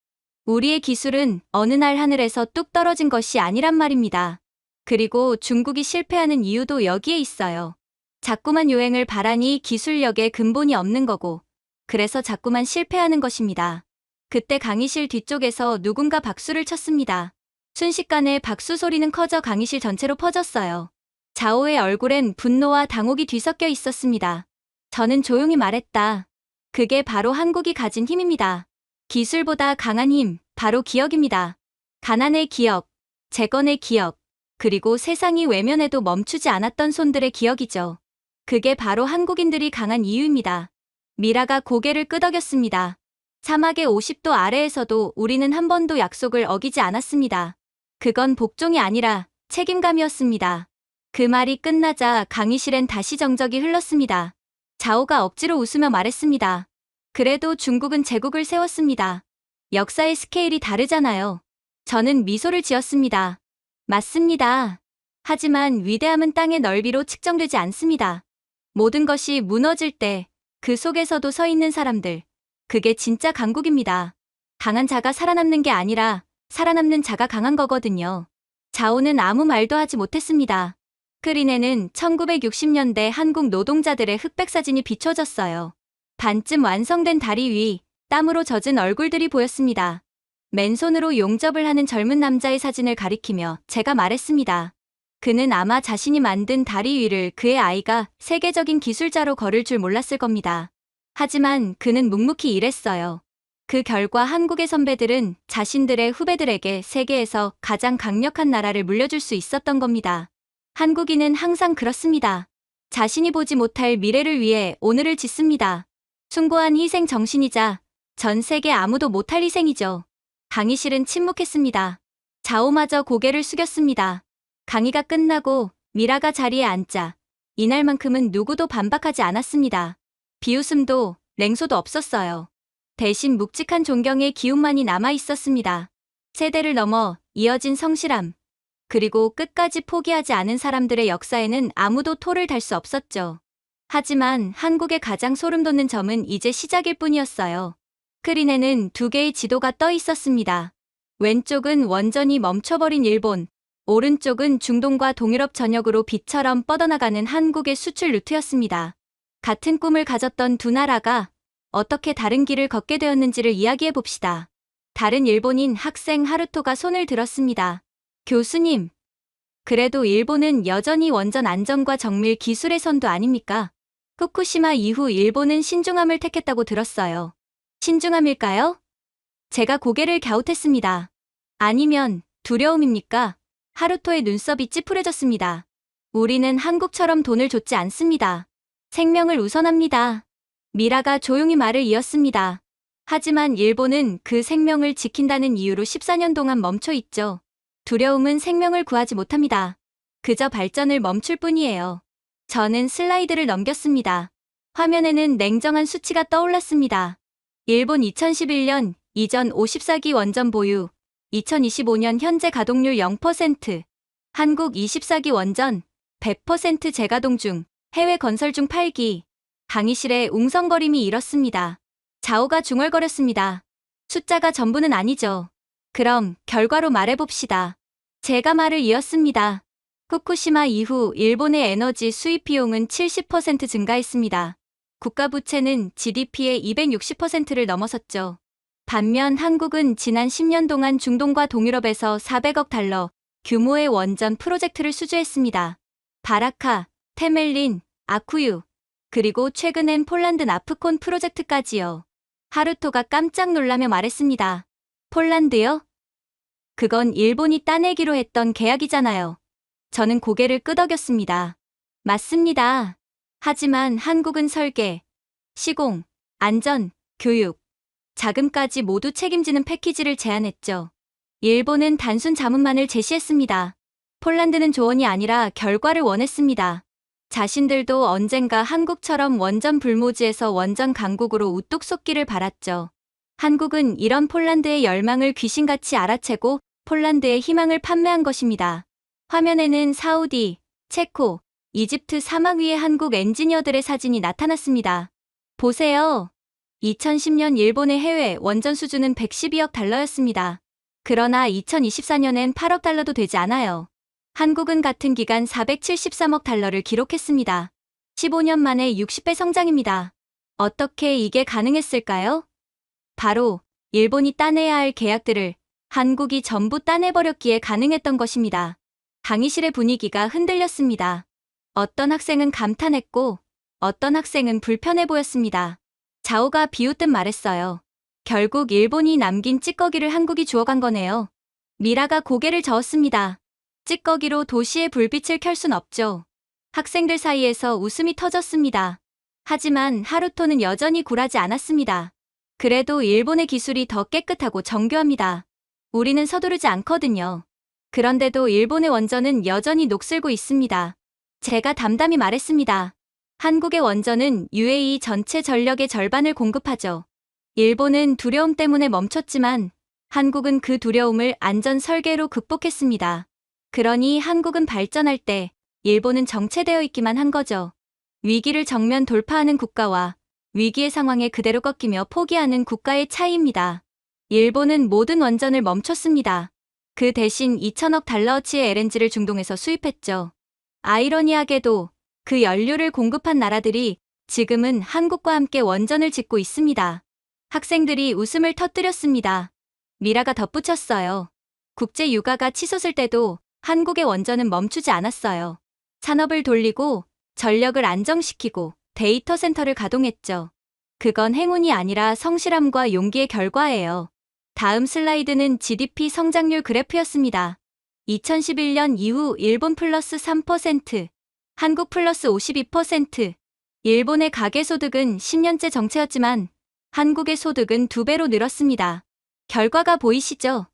우리의 기술은 어느 날 하늘에서 뚝 떨어진 것이 아니란 말입니다. 그리고 중국이 실패하는 이유도 여기에 있어요. 자꾸만 요행을 바라니 기술력에 근본이 없는 거고, 그래서 자꾸만 실패하는 것입니다. 그때 강의실 뒤쪽에서 누군가 박수를 쳤습니다. 순식간에 박수 소리는 커져 강의실 전체로 퍼졌어요. 자오의 얼굴엔 분노와 당혹이 뒤섞여 있었습니다. 저는 조용히 말했다. 그게 바로 한국이 가진 힘입니다. 기술보다 강한 힘, 바로 기억입니다. 가난의 기억, 재건의 기억, 그리고 세상이 외면해도 멈추지 않았던 손들의 기억이죠. 그게 바로 한국인들이 강한 이유입니다. 미라가 고개를 끄덕였습니다. 사막의 50도 아래에서도 우리는 한 번도 약속을 어기지 않았습니다. 그건 복종이 아니라 책임감이었습니다. 그 말이 끝나자 강의실엔 다시 정적이 흘렀습니다. 자오가 억지로 웃으며 말했습니다. 그래도 중국은 제국을 세웠습니다. 역사의 스케일이 다르잖아요. 저는 미소를 지었습니다. 맞습니다. 하지만 위대함은 땅의 넓이로 측정되지 않습니다. 모든 것이 무너질 때 그 속에서도 서 있는 사람들, 그게 진짜 강국입니다. 강한 자가 살아남는 게 아니라 살아남는 자가 강한 거거든요. 자오는 아무 말도 하지 못했습니다. 스크린에는 1960년대 한국 노동자들의 흑백 사진이 비춰졌어요. 반쯤 완성된 다리 위, 땀으로 젖은 얼굴들이 보였습니다. 맨손으로 용접을 하는 젊은 남자의 사진을 가리키며 제가 말했습니다. 그는 아마 자신이 만든 다리 위를 그의 아이가 세계적인 기술자로 걸을 줄 몰랐을 겁니다. 하지만 그는 묵묵히 일했어요. 그 결과 한국의 선배들은 자신들의 후배들에게 세계에서 가장 강력한 나라를 물려줄 수 있었던 겁니다. 한국인은 항상 그렇습니다. 자신이 보지 못할 미래를 위해 오늘을 짓습니다. 숭고한 희생 정신이자 전 세계 아무도 못할 희생이죠. 강의실은 침묵했습니다. 자오마저 고개를 숙였습니다. 강의가 끝나고 미라가 자리에 앉자 이날만큼은 누구도 반박하지 않았습니다. 비웃음도 냉소도 없었어요. 대신 묵직한 존경의 기운만이 남아 있었습니다. 세대를 넘어 이어진 성실함, 그리고 끝까지 포기하지 않은 사람들의 역사에는 아무도 토를 달 수 없었죠. 하지만 한국의 가장 소름 돋는 점은 이제 시작일 뿐이었어요. 스크린에는 두 개의 지도가 떠 있었습니다. 왼쪽은 완전히 멈춰버린 일본, 오른쪽은 중동과 동유럽 전역으로 빛처럼 뻗어나가는 한국의 수출 루트였습니다. 같은 꿈을 가졌던 두 나라가 어떻게 다른 길을 걷게 되었는지를 이야기해 봅시다. 다른 일본인 학생 하루토가 손을 들었습니다. 교수님, 그래도 일본은 여전히 원전 안전과 정밀 기술의 선도 아닙니까? 후쿠시마 이후 일본은 신중함을 택했다고 들었어요. 신중함일까요? 제가 고개를 갸웃했습니다. 아니면 두려움입니까? 하루토의 눈썹이 찌푸려졌습니다. 우리는 한국처럼 돈을 줬지 않습니다. 생명을 우선합니다. 미라가 조용히 말을 이었습니다. 하지만 일본은 그 생명을 지킨다는 이유로 14년 동안 멈춰 있죠. 두려움은 생명을 구하지 못합니다. 그저 발전을 멈출 뿐이에요. 저는 슬라이드를 넘겼습니다. 화면에는 냉정한 수치가 떠올랐습니다. 일본 2011년 이전 54기 원전 보유, 2025년 현재 가동률 0%, 한국 24기 원전 100% 재가동 중, 해외 건설 중 8기. 강의실에 웅성거림이 일었습니다. 자오가 중얼거렸습니다. 숫자가 전부는 아니죠. 그럼 결과로 말해봅시다. 제가 말을 이었습니다. 후쿠시마 이후 일본의 에너지 수입 비용은 70% 증가했습니다. 국가 부채는 GDP의 260%를 넘어섰죠. 반면 한국은 지난 10년 동안 중동과 동유럽에서 400억 달러 규모의 원전 프로젝트를 수주했습니다. 바라카, 테멜린, 아쿠유, 그리고 최근엔 폴란드 나프콘 프로젝트까지요. 하루토가 깜짝 놀라며 말했습니다. 폴란드요? 그건 일본이 따내기로 했던 계약이잖아요. 저는 고개를 끄덕였습니다. 맞습니다. 하지만 한국은 설계, 시공, 안전, 교육, 자금까지 모두 책임지는 패키지를 제안했죠. 일본은 단순 자문만을 제시했습니다. 폴란드는 조언이 아니라 결과를 원했습니다. 자신들도 언젠가 한국처럼 원전 불모지에서 원전 강국으로 우뚝 솟기를 바랐죠. 한국은 이런 폴란드의 열망을 귀신같이 알아채고 폴란드의 희망을 판매한 것입니다. 화면에는 사우디, 체코, 이집트 사막 위의 한국 엔지니어들의 사진이 나타났습니다. 보세요. 2010년 일본의 해외 원전 수주는 112억 달러였습니다. 그러나 2024년엔 8억 달러도 되지 않아요. 한국은 같은 기간 473억 달러를 기록했습니다. 15년 만에 60배 성장입니다. 어떻게 이게 가능했을까요? 바로 일본이 따내야 할 계약들을 한국이 전부 따내버렸기에 가능했던 것입니다. 강의실의 분위기가 흔들렸습니다. 어떤 학생은 감탄했고 어떤 학생은 불편해 보였습니다. 자오가 비웃듯 말했어요. 결국 일본이 남긴 찌꺼기를 한국이 주워간 거네요. 미라가 고개를 저었습니다. 찌꺼기로 도시의 불빛을 켤 순 없죠. 학생들 사이에서 웃음이 터졌습니다. 하지만 하루토는 여전히 굴하지 않았습니다. 그래도 일본의 기술이 더 깨끗하고 정교합니다. 우리는 서두르지 않거든요. 그런데도 일본의 원전은 여전히 녹슬고 있습니다. 제가 담담히 말했습니다. 한국의 원전은 UAE 전체 전력의 절반을 공급하죠. 일본은 두려움 때문에 멈췄지만 한국은 그 두려움을 안전 설계로 극복했습니다. 그러니 한국은 발전할 때 일본은 정체되어 있기만 한 거죠. 위기를 정면 돌파하는 국가와 위기의 상황에 그대로 꺾이며 포기하는 국가의 차이입니다. 일본은 모든 원전을 멈췄습니다. 그 대신 2천억 달러어치의 LNG를 중동에서 수입했죠. 아이러니하게도 그 연료를 공급한 나라들이 지금은 한국과 함께 원전을 짓고 있습니다. 학생들이 웃음을 터뜨렸습니다. 미라가 덧붙였어요. 국제 유가가 치솟을 때도 한국의 원전은 멈추지 않았어요. 산업을 돌리고 전력을 안정시키고 데이터 센터를 가동했죠. 그건 행운이 아니라 성실함과 용기의 결과예요. 다음 슬라이드는 GDP 성장률 그래프였습니다. 2011년 이후 일본 플러스 3%, 한국 플러스 52%. 일본의 가계소득은 10년째 정체였지만 한국의 소득은 2배로 늘었습니다. 결과가 보이시죠?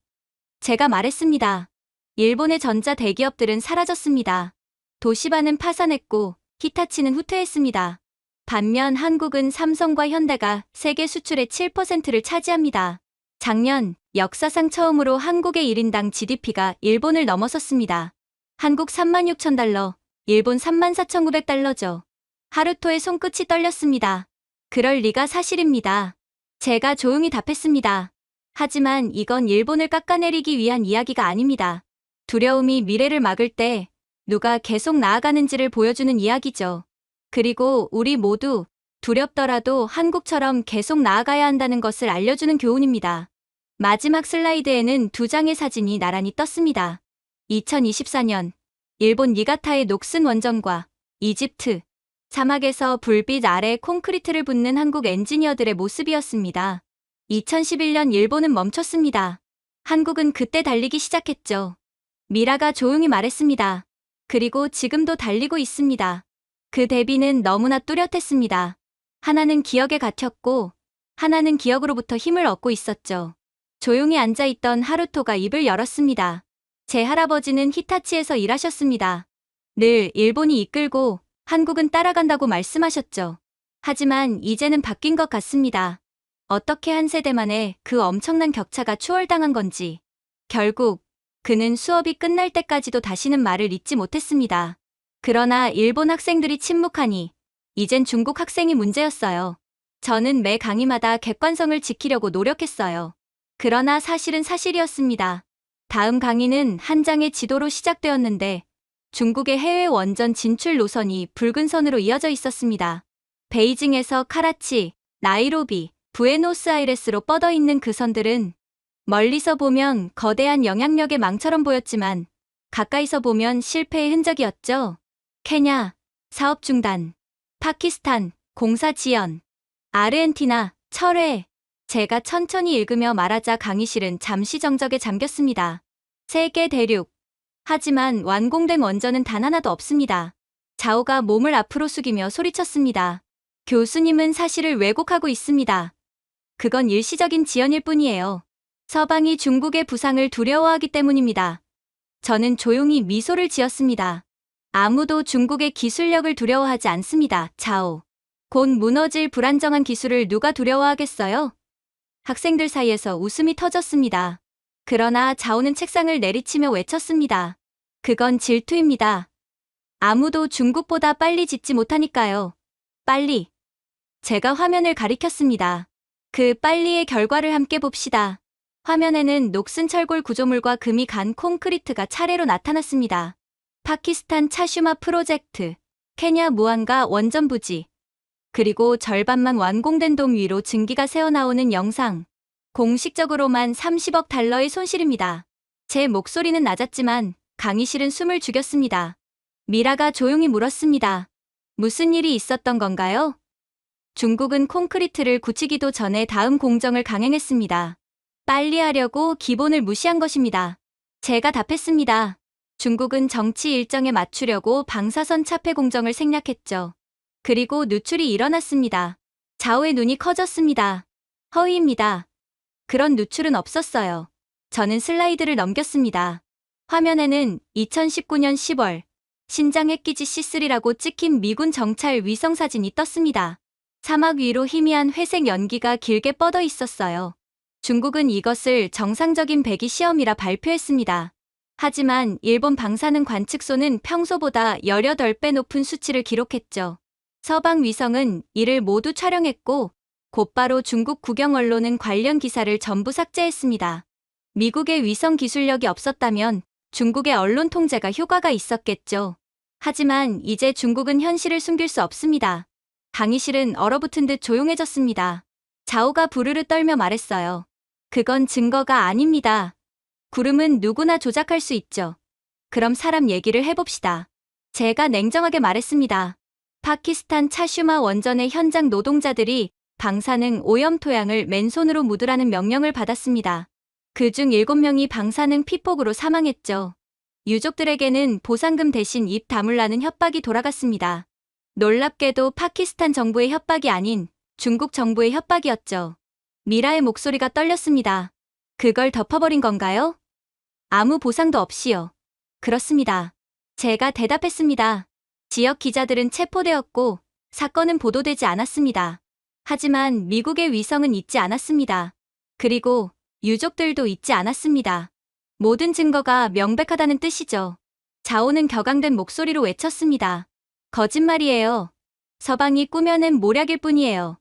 제가 말했습니다. 일본의 전자 대기업들은 사라졌습니다. 도시바는 파산했고 히타치는 후퇴했습니다. 반면 한국은 삼성과 현대가 세계 수출의 7%를 차지합니다. 작년 역사상 처음으로 한국의 1인당 GDP가 일본을 넘어섰습니다. 한국 36,000달러, 일본 34,900달러죠. 하루토의 손끝이 떨렸습니다. 그럴 리가 사실입니다. 제가 조용히 답했습니다. 하지만 이건 일본을 깎아내리기 위한 이야기가 아닙니다. 두려움이 미래를 막을 때 누가 계속 나아가는지를 보여주는 이야기죠. 그리고 우리 모두 두렵더라도 한국처럼 계속 나아가야 한다는 것을 알려주는 교훈입니다. 마지막 슬라이드에는 2장의 사진이 나란히 떴습니다. 2024년 일본 니가타의 녹슨 원전과 이집트 사막에서 불빛 아래 콘크리트를 붓는 한국 엔지니어들의 모습이었습니다. 2011년 일본은 멈췄습니다. 한국은 그때 달리기 시작했죠. 미라가 조용히 말했습니다. 그리고 지금도 달리고 있습니다. 그 대비는 너무나 뚜렷했습니다. 하나는 기억에 갇혔고 하나는 기억으로부터 힘을 얻고 있었죠. 조용히 앉아있던 하루토가 입을 열었습니다. 제 할아버지는 히타치에서 일하셨습니다. 늘 일본이 이끌고 한국은 따라간다고 말씀하셨죠. 하지만 이제는 바뀐 것 같습니다. 어떻게 한 세대 만에 그 엄청난 격차가 추월당한 건지. 결국 그는 수업이 끝날 때까지도 다시는 말을 잇지 못했습니다. 그러나 일본 학생들이 침묵하니 이젠 중국 학생이 문제였어요. 저는 매 강의마다 객관성을 지키려고 노력했어요. 그러나 사실은 사실이었습니다. 다음 강의는 한 장의 지도로 시작되었는데 중국의 해외 원전 진출 노선이 붉은 선으로 이어져 있었습니다. 베이징에서 카라치, 나이로비, 부에노스아이레스로 뻗어 있는 그 선들은 멀리서 보면 거대한 영향력의 망처럼 보였지만 가까이서 보면 실패의 흔적이었죠. 케냐, 사업 중단, 파키스탄, 공사 지연, 아르헨티나, 철회. 제가 천천히 읽으며 말하자 강의실은 잠시 정적에 잠겼습니다. 세계 대륙. 하지만 완공된 원전은 단 하나도 없습니다. 자오가 몸을 앞으로 숙이며 소리쳤습니다. 교수님은 사실을 왜곡하고 있습니다. 그건 일시적인 지연일 뿐이에요. 서방이 중국의 부상을 두려워하기 때문입니다. 저는 조용히 미소를 지었습니다. 아무도 중국의 기술력을 두려워하지 않습니다. 자오. 곧 무너질 불안정한 기술을 누가 두려워하겠어요? 학생들 사이에서 웃음이 터졌습니다. 그러나 자오는 책상을 내리치며 외쳤습니다. 그건 질투입니다. 아무도 중국보다 빨리 짓지 못하니까요. 빨리. 제가 화면을 가리켰습니다. 그 빨리의 결과를 함께 봅시다. 화면에는 녹슨 철골 구조물과 금이 간 콘크리트가 차례로 나타났습니다. 파키스탄 차슈마 프로젝트, 케냐 무안가 원전 부지, 그리고 절반만 완공된 돔 위로 증기가 새어나오는 영상. 공식적으로만 30억 달러의 손실입니다. 제 목소리는 낮았지만 강의실은 숨을 죽였습니다. 미라가 조용히 물었습니다. 무슨 일이 있었던 건가요? 중국은 콘크리트를 굳히기도 전에 다음 공정을 강행했습니다. 빨리 하려고 기본을 무시한 것입니다. 제가 답했습니다. 중국은 정치 일정에 맞추려고 방사선 차폐 공정을 생략했죠. 그리고 누출이 일어났습니다. 자오의 눈이 커졌습니다. 허위입니다. 그런 누출은 없었어요. 저는 슬라이드를 넘겼습니다. 화면에는 2019년 10월 신장 핵기지 C3라고 찍힌 미군 정찰 위성 사진이 떴습니다. 사막 위로 희미한 회색 연기가 길게 뻗어 있었어요. 중국은 이것을 정상적인 배기 시험이라 발표했습니다. 하지만 일본 방사능 관측소는 평소보다 18배 높은 수치를 기록했죠. 서방 위성은 이를 모두 촬영했고 곧바로 중국 국영 언론은 관련 기사를 전부 삭제했습니다. 미국의 위성 기술력이 없었다면 중국의 언론 통제가 효과가 있었겠죠. 하지만 이제 중국은 현실을 숨길 수 없습니다. 강의실은 얼어붙은 듯 조용해졌습니다. 자오가 부르르 떨며 말했어요. 그건 증거가 아닙니다. 구름은 누구나 조작할 수 있죠. 그럼 사람 얘기를 해봅시다. 제가 냉정하게 말했습니다. 파키스탄 차슈마 원전의 현장 노동자들이 방사능 오염 토양을 맨손으로 묻으라는 명령을 받았습니다. 그중 7명이 방사능 피폭으로 사망했죠. 유족들에게는 보상금 대신 입 다물라는 협박이 돌아갔습니다. 놀랍게도 파키스탄 정부의 협박이 아닌 중국 정부의 협박이었죠. 미라의 목소리가 떨렸습니다. 그걸 덮어버린 건가요? 아무 보상도 없이요. 그렇습니다. 제가 대답했습니다. 지역 기자들은 체포되었고 사건은 보도되지 않았습니다. 하지만 미국의 위성은 잊지 않았습니다. 그리고 유족들도 잊지 않았습니다. 모든 증거가 명백하다는 뜻이죠. 자오는 격앙된 목소리로 외쳤습니다. 거짓말이에요. 서방이 꾸며낸 모략일 뿐이에요.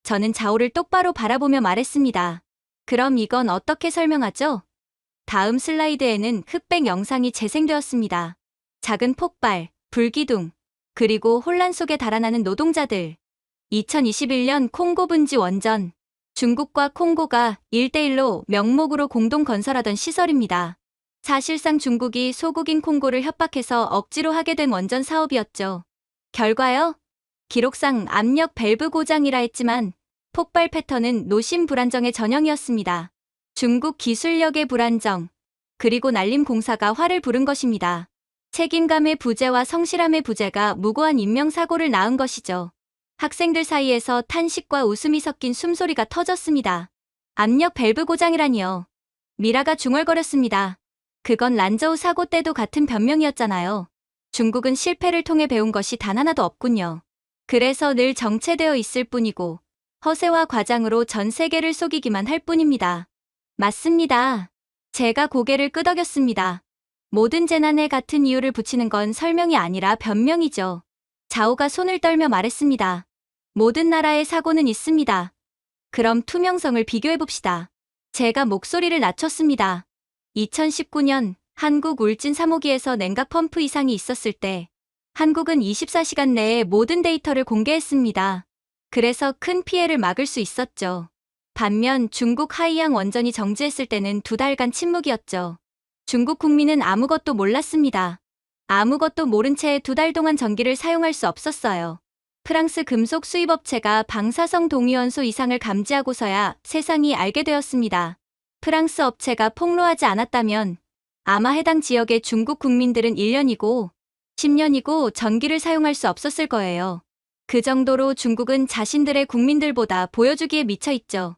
저는 자오를 똑바로 바라보며 말했습니다. 그럼 이건 어떻게 설명하죠? 다음 슬라이드에는 흑백 영상이 재생되었습니다. 작은 폭발, 불기둥, 그리고 혼란 속에 달아나는 노동자들. 2021년 콩고 분지 원전. 중국과 콩고가 1대1로 명목으로 공동 건설하던 시설입니다. 사실상 중국이 소국인 콩고를 협박해서 억지로 하게 된 원전 사업이었죠. 결과요? 기록상 압력 밸브 고장이라 했지만 폭발 패턴은 노심 불안정의 전형이었습니다. 중국 기술력의 불안정, 그리고 난림 공사가 화를 부른 것입니다. 책임감의 부재와 성실함의 부재가 무고한 인명사고를 낳은 것이죠. 학생들 사이에서 탄식과 웃음이 섞인 숨소리가 터졌습니다. 압력 밸브 고장이라니요. 미라가 중얼거렸습니다. 그건 란저우 사고 때도 같은 변명이었잖아요. 중국은 실패를 통해 배운 것이 단 하나도 없군요. 그래서 늘 정체되어 있을 뿐이고 허세와 과장으로 전 세계를 속이기만 할 뿐입니다. 맞습니다. 제가 고개를 끄덕였습니다. 모든 재난에 같은 이유를 붙이는 건 설명이 아니라 변명이죠. 자오가 손을 떨며 말했습니다. 모든 나라의 사고는 있습니다. 그럼 투명성을 비교해봅시다. 제가 목소리를 낮췄습니다. 2019년 한국 울진 3호기에서 냉각 펌프 이상이 있었을 때 한국은 24시간 내에 모든 데이터를 공개했습니다. 그래서 큰 피해를 막을 수 있었죠. 반면 중국 하이양 원전이 정지했을 때는 2달간 침묵이었죠. 중국 국민은 아무것도 몰랐습니다. 아무것도 모른 채 2달 동안 전기를 사용할 수 없었어요. 프랑스 금속 수입업체가 방사성 동위원소 이상을 감지하고서야 세상이 알게 되었습니다. 프랑스 업체가 폭로하지 않았다면 아마 해당 지역의 중국 국민들은 1년이고 10년이고 전기를 사용할 수 없었을 거예요. 그 정도로 중국은 자신들의 국민들보다 보여주기에 미쳐 있죠.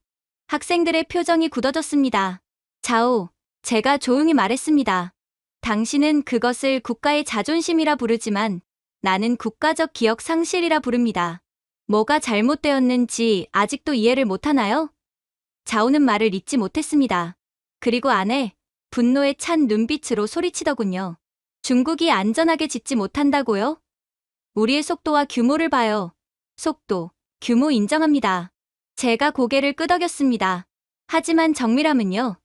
학생들의 표정이 굳어졌습니다. 자오, 제가 조용히 말했습니다. 당신은 그것을 국가의 자존심이라 부르지만 나는 국가적 기억 상실이라 부릅니다. 뭐가 잘못되었는지 아직도 이해를 못하나요? 자오는 말을 잇지 못했습니다. 그리고 안에 분노에 찬 눈빛으로 소리치더군요. 중국이 안전하게 짓지 못한다고요? 우리의 속도와 규모를 봐요. 속도, 규모 인정합니다. 제가 고개를 끄덕였습니다. 하지만 정밀함은요?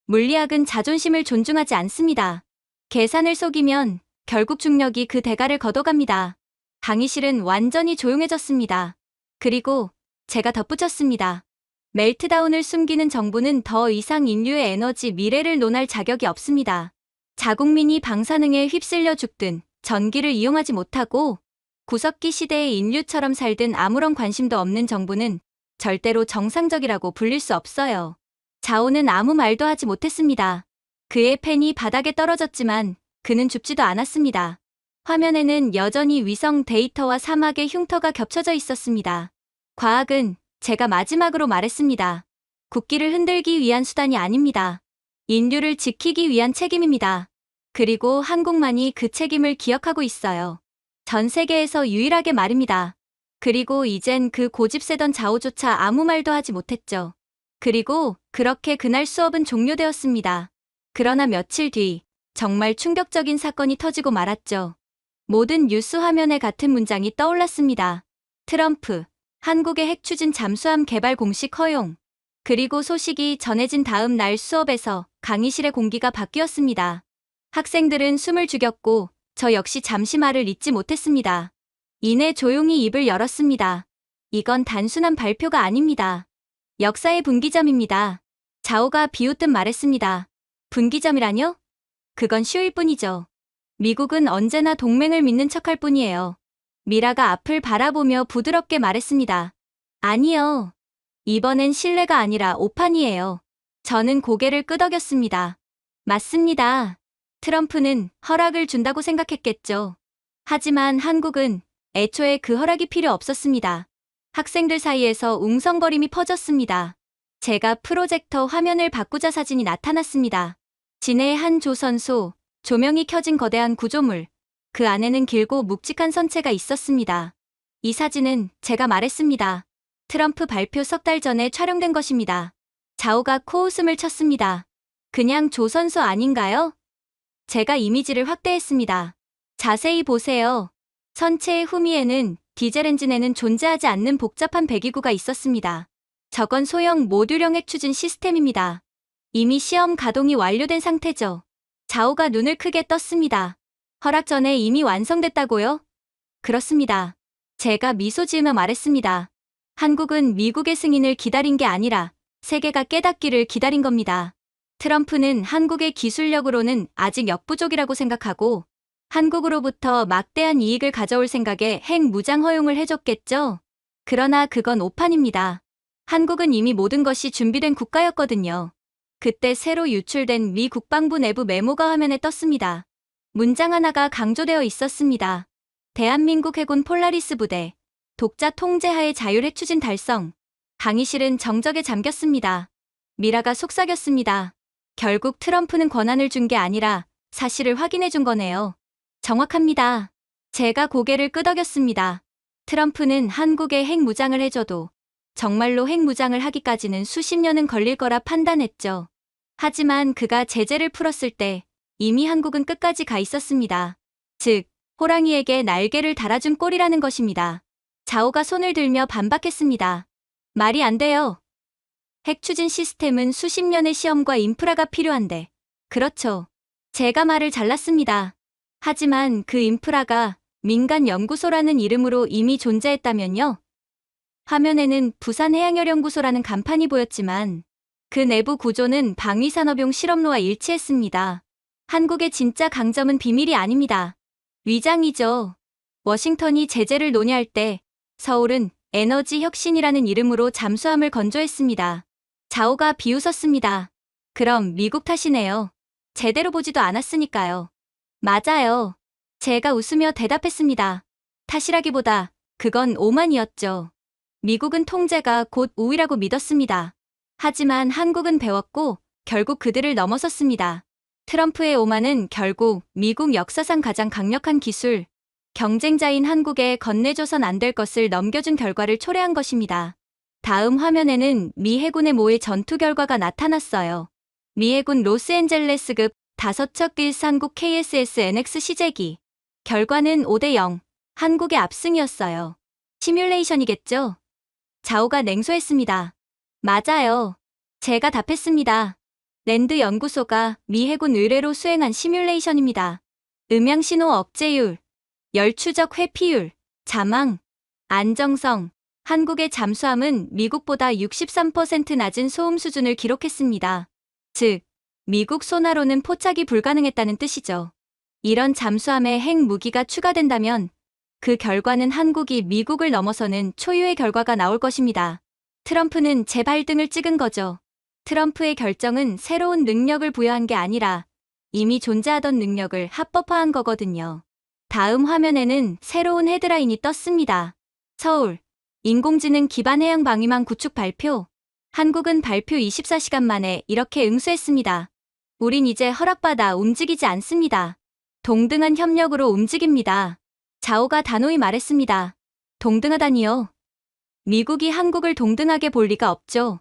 물리학은 자존심을 존중하지 않습니다. 계산을 속이면 결국 중력이 그 대가를 걷어갑니다. 강의실은 완전히 조용해졌습니다. 그리고 제가 덧붙였습니다. 멜트다운을 숨기는 정부는 더 이상 인류의 에너지 미래를 논할 자격이 없습니다. 자국민이 방사능에 휩쓸려 죽든 전기를 이용하지 못하고 구석기 시대의 인류처럼 살든 아무런 관심도 없는 정부는 절대로 정상적이라고 불릴 수 없어요. 자오는 아무 말도 하지 못했습니다. 그의 펜이 바닥에 떨어졌지만 그는 줍지도 않았습니다. 화면에는 여전히 위성 데이터와 사막의 흉터가 겹쳐져 있었습니다. 과학은, 제가 마지막으로 말했습니다. 국기를 흔들기 위한 수단이 아닙니다. 인류를 지키기 위한 책임입니다. 그리고 한국만이 그 책임을 기억하고 있어요. 전 세계에서 유일하게 말입니다. 그리고 이젠 그 고집세던 자오조차 아무 말도 하지 못했죠. 그리고 그렇게 그날 수업은 종료되었습니다. 그러나 며칠 뒤 정말 충격적인 사건이 터지고 말았죠. 모든 뉴스 화면에 같은 문장이 떠올랐습니다. 트럼프, 한국의 핵 추진 잠수함 개발 공식 허용. 그리고 소식이 전해진 다음 날 수업에서 강의실의 공기가 바뀌었습니다. 학생들은 숨을 죽였고 저 역시 잠시 말을 잇지 못했습니다. 이내 조용히 입을 열었습니다. 이건 단순한 발표가 아닙니다. 역사의 분기점입니다. 자오가 비웃듯 말했습니다. 분기점이라뇨? 그건 쉬울 뿐이죠. 미국은 언제나 동맹을 믿는 척할 뿐이에요. 미라가 앞을 바라보며 부드럽게 말했습니다. 아니요. 이번엔 신뢰가 아니라 오판이에요. 저는 고개를 끄덕였습니다. 맞습니다. 트럼프는 허락을 준다고 생각했겠죠. 하지만 한국은 애초에 그 허락이 필요 없었습니다. 학생들 사이에서 웅성거림이 퍼졌습니다. 제가 프로젝터 화면을 바꾸자 사진이 나타났습니다. 진해의 한 조선소, 조명이 켜진 거대한 구조물, 그 안에는 길고 묵직한 선체가 있었습니다. 이 사진은 제가 말했습니다. 트럼프 발표 석 달 전에 촬영된 것입니다. 자오가 코웃음을 쳤습니다. 그냥 조선소 아닌가요? 제가 이미지를 확대했습니다. 자세히 보세요. 선체의 후미에는 디젤 엔진에는 존재하지 않는 복잡한 배기구가 있었습니다. 저건 소형 모듈형 핵추진 시스템입니다. 이미 시험 가동이 완료된 상태죠. 자오가 눈을 크게 떴습니다. 허락 전에 이미 완성됐다고요? 그렇습니다. 제가 미소 지으며 말했습니다. 한국은 미국의 승인을 기다린 게 아니라 세계가 깨닫기를 기다린 겁니다. 트럼프는 한국의 기술력으로는 아직 역부족이라고 생각하고 한국으로부터 막대한 이익을 가져올 생각에 핵 무장 허용을 해줬겠죠? 그러나 그건 오판입니다. 한국은 이미 모든 것이 준비된 국가였거든요. 그때 새로 유출된 미 국방부 내부 메모가 화면에 떴습니다. 문장 하나가 강조되어 있었습니다. 대한민국 해군 폴라리스 부대, 독자 통제하에 자율 핵추진 달성. 강의실은 정적에 잠겼습니다. 미라가 속삭였습니다. 결국 트럼프는 권한을 준 게 아니라 사실을 확인해 준 거네요. 정확합니다. 제가 고개를 끄덕였습니다. 트럼프는 한국에 핵무장을 해줘도 정말로 핵무장을 하기까지는 수십 년은 걸릴 거라 판단했죠. 하지만 그가 제재를 풀었을 때 이미 한국은 끝까지 가 있었습니다. 즉, 호랑이에게 날개를 달아준 꼴이라는 것입니다. 자오가 손을 들며 반박했습니다. 말이 안 돼요. 핵추진 시스템은 수십 년의 시험과 인프라가 필요한데. 그렇죠. 제가 말을 잘랐습니다. 하지만 그 인프라가 민간 연구소라는 이름으로 이미 존재했다면요? 화면에는 부산해양열연구소라는 간판이 보였지만 그 내부 구조는 방위산업용 실험로와 일치했습니다. 한국의 진짜 강점은 비밀이 아닙니다. 위장이죠. 워싱턴이 제재를 논의할 때 서울은 에너지 혁신이라는 이름으로 잠수함을 건조했습니다. 자오가 비웃었습니다. 그럼 미국 탓이네요. 제대로 보지도 않았으니까요. 맞아요. 제가 웃으며 대답했습니다. 탓이라기보다 그건 오만이었죠. 미국은 통제가 곧 우위라고 믿었습니다. 하지만 한국은 배웠고 결국 그들을 넘어섰습니다. 트럼프의 오만은 결국 미국 역사상 가장 강력한 기술, 경쟁자인 한국에 건네줘선 안 될 것을 넘겨준 결과를 초래한 것입니다. 다음 화면에는 미 해군의 모의 전투 결과가 나타났어요. 미 해군 로스앤젤레스급 5척 일상국 KSS NX 시제기. 결과는 5대0, 한국의 압승이었어요. 시뮬레이션이겠죠? 자오가 냉소했습니다. 맞아요. 제가 답했습니다. 랜드 연구소가 미 해군 의뢰로 수행한 시뮬레이션입니다. 음향신호 억제율, 열추적 회피율, 자망, 안정성. 한국의 잠수함은 미국보다 63% 낮은 소음 수준을 기록했습니다. 즉, 미국 소나로는 포착이 불가능했다는 뜻이죠. 이런 잠수함에 핵무기가 추가된다면 그 결과는 한국이 미국을 넘어서는 초유의 결과가 나올 것입니다. 트럼프는 제 발등을 찍은 거죠. 트럼프의 결정은 새로운 능력을 부여한 게 아니라 이미 존재하던 능력을 합법화한 거거든요. 다음 화면에는 새로운 헤드라인이 떴습니다. 서울, 인공지능 기반 해양 방위망 구축 발표. 한국은 발표 24시간 만에 이렇게 응수했습니다. 우린 이제 허락받아 움직이지 않습니다. 동등한 협력으로 움직입니다. 자오가 단호히 말했습니다. 동등하다니요. 미국이 한국을 동등하게 볼 리가 없죠.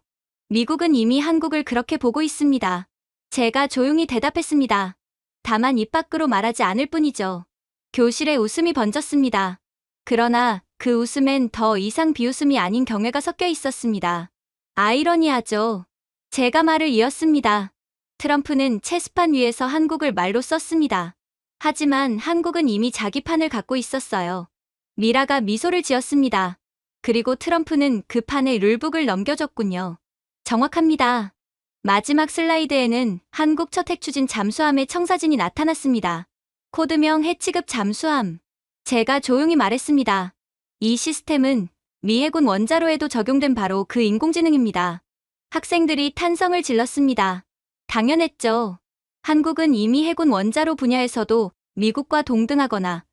미국은 이미 한국을 그렇게 보고 있습니다. 제가 조용히 대답했습니다. 다만 입 밖으로 말하지 않을 뿐이죠. 교실에 웃음이 번졌습니다. 그러나 그 웃음엔 더 이상 비웃음이 아닌 경외가 섞여 있었습니다. 아이러니하죠. 제가 말을 이었습니다. 트럼프는 체스판 위에서 한국을 말로 썼습니다. 하지만 한국은 이미 자기 판을 갖고 있었어요. 미라가 미소를 지었습니다. 그리고 트럼프는 그 판에 룰북을 넘겨줬군요. 정확합니다. 마지막 슬라이드에는 한국 첫 핵추진 잠수함의 청사진이 나타났습니다. 코드명 해치급 잠수함. 제가 조용히 말했습니다. 이 시스템은 미 해군 원자로에도 적용된 바로 그 인공지능입니다. 학생들이 탄성을 질렀습니다. 당연했죠. 한국은 이미 해군 원자로 분야에서도 미국과 동등하거나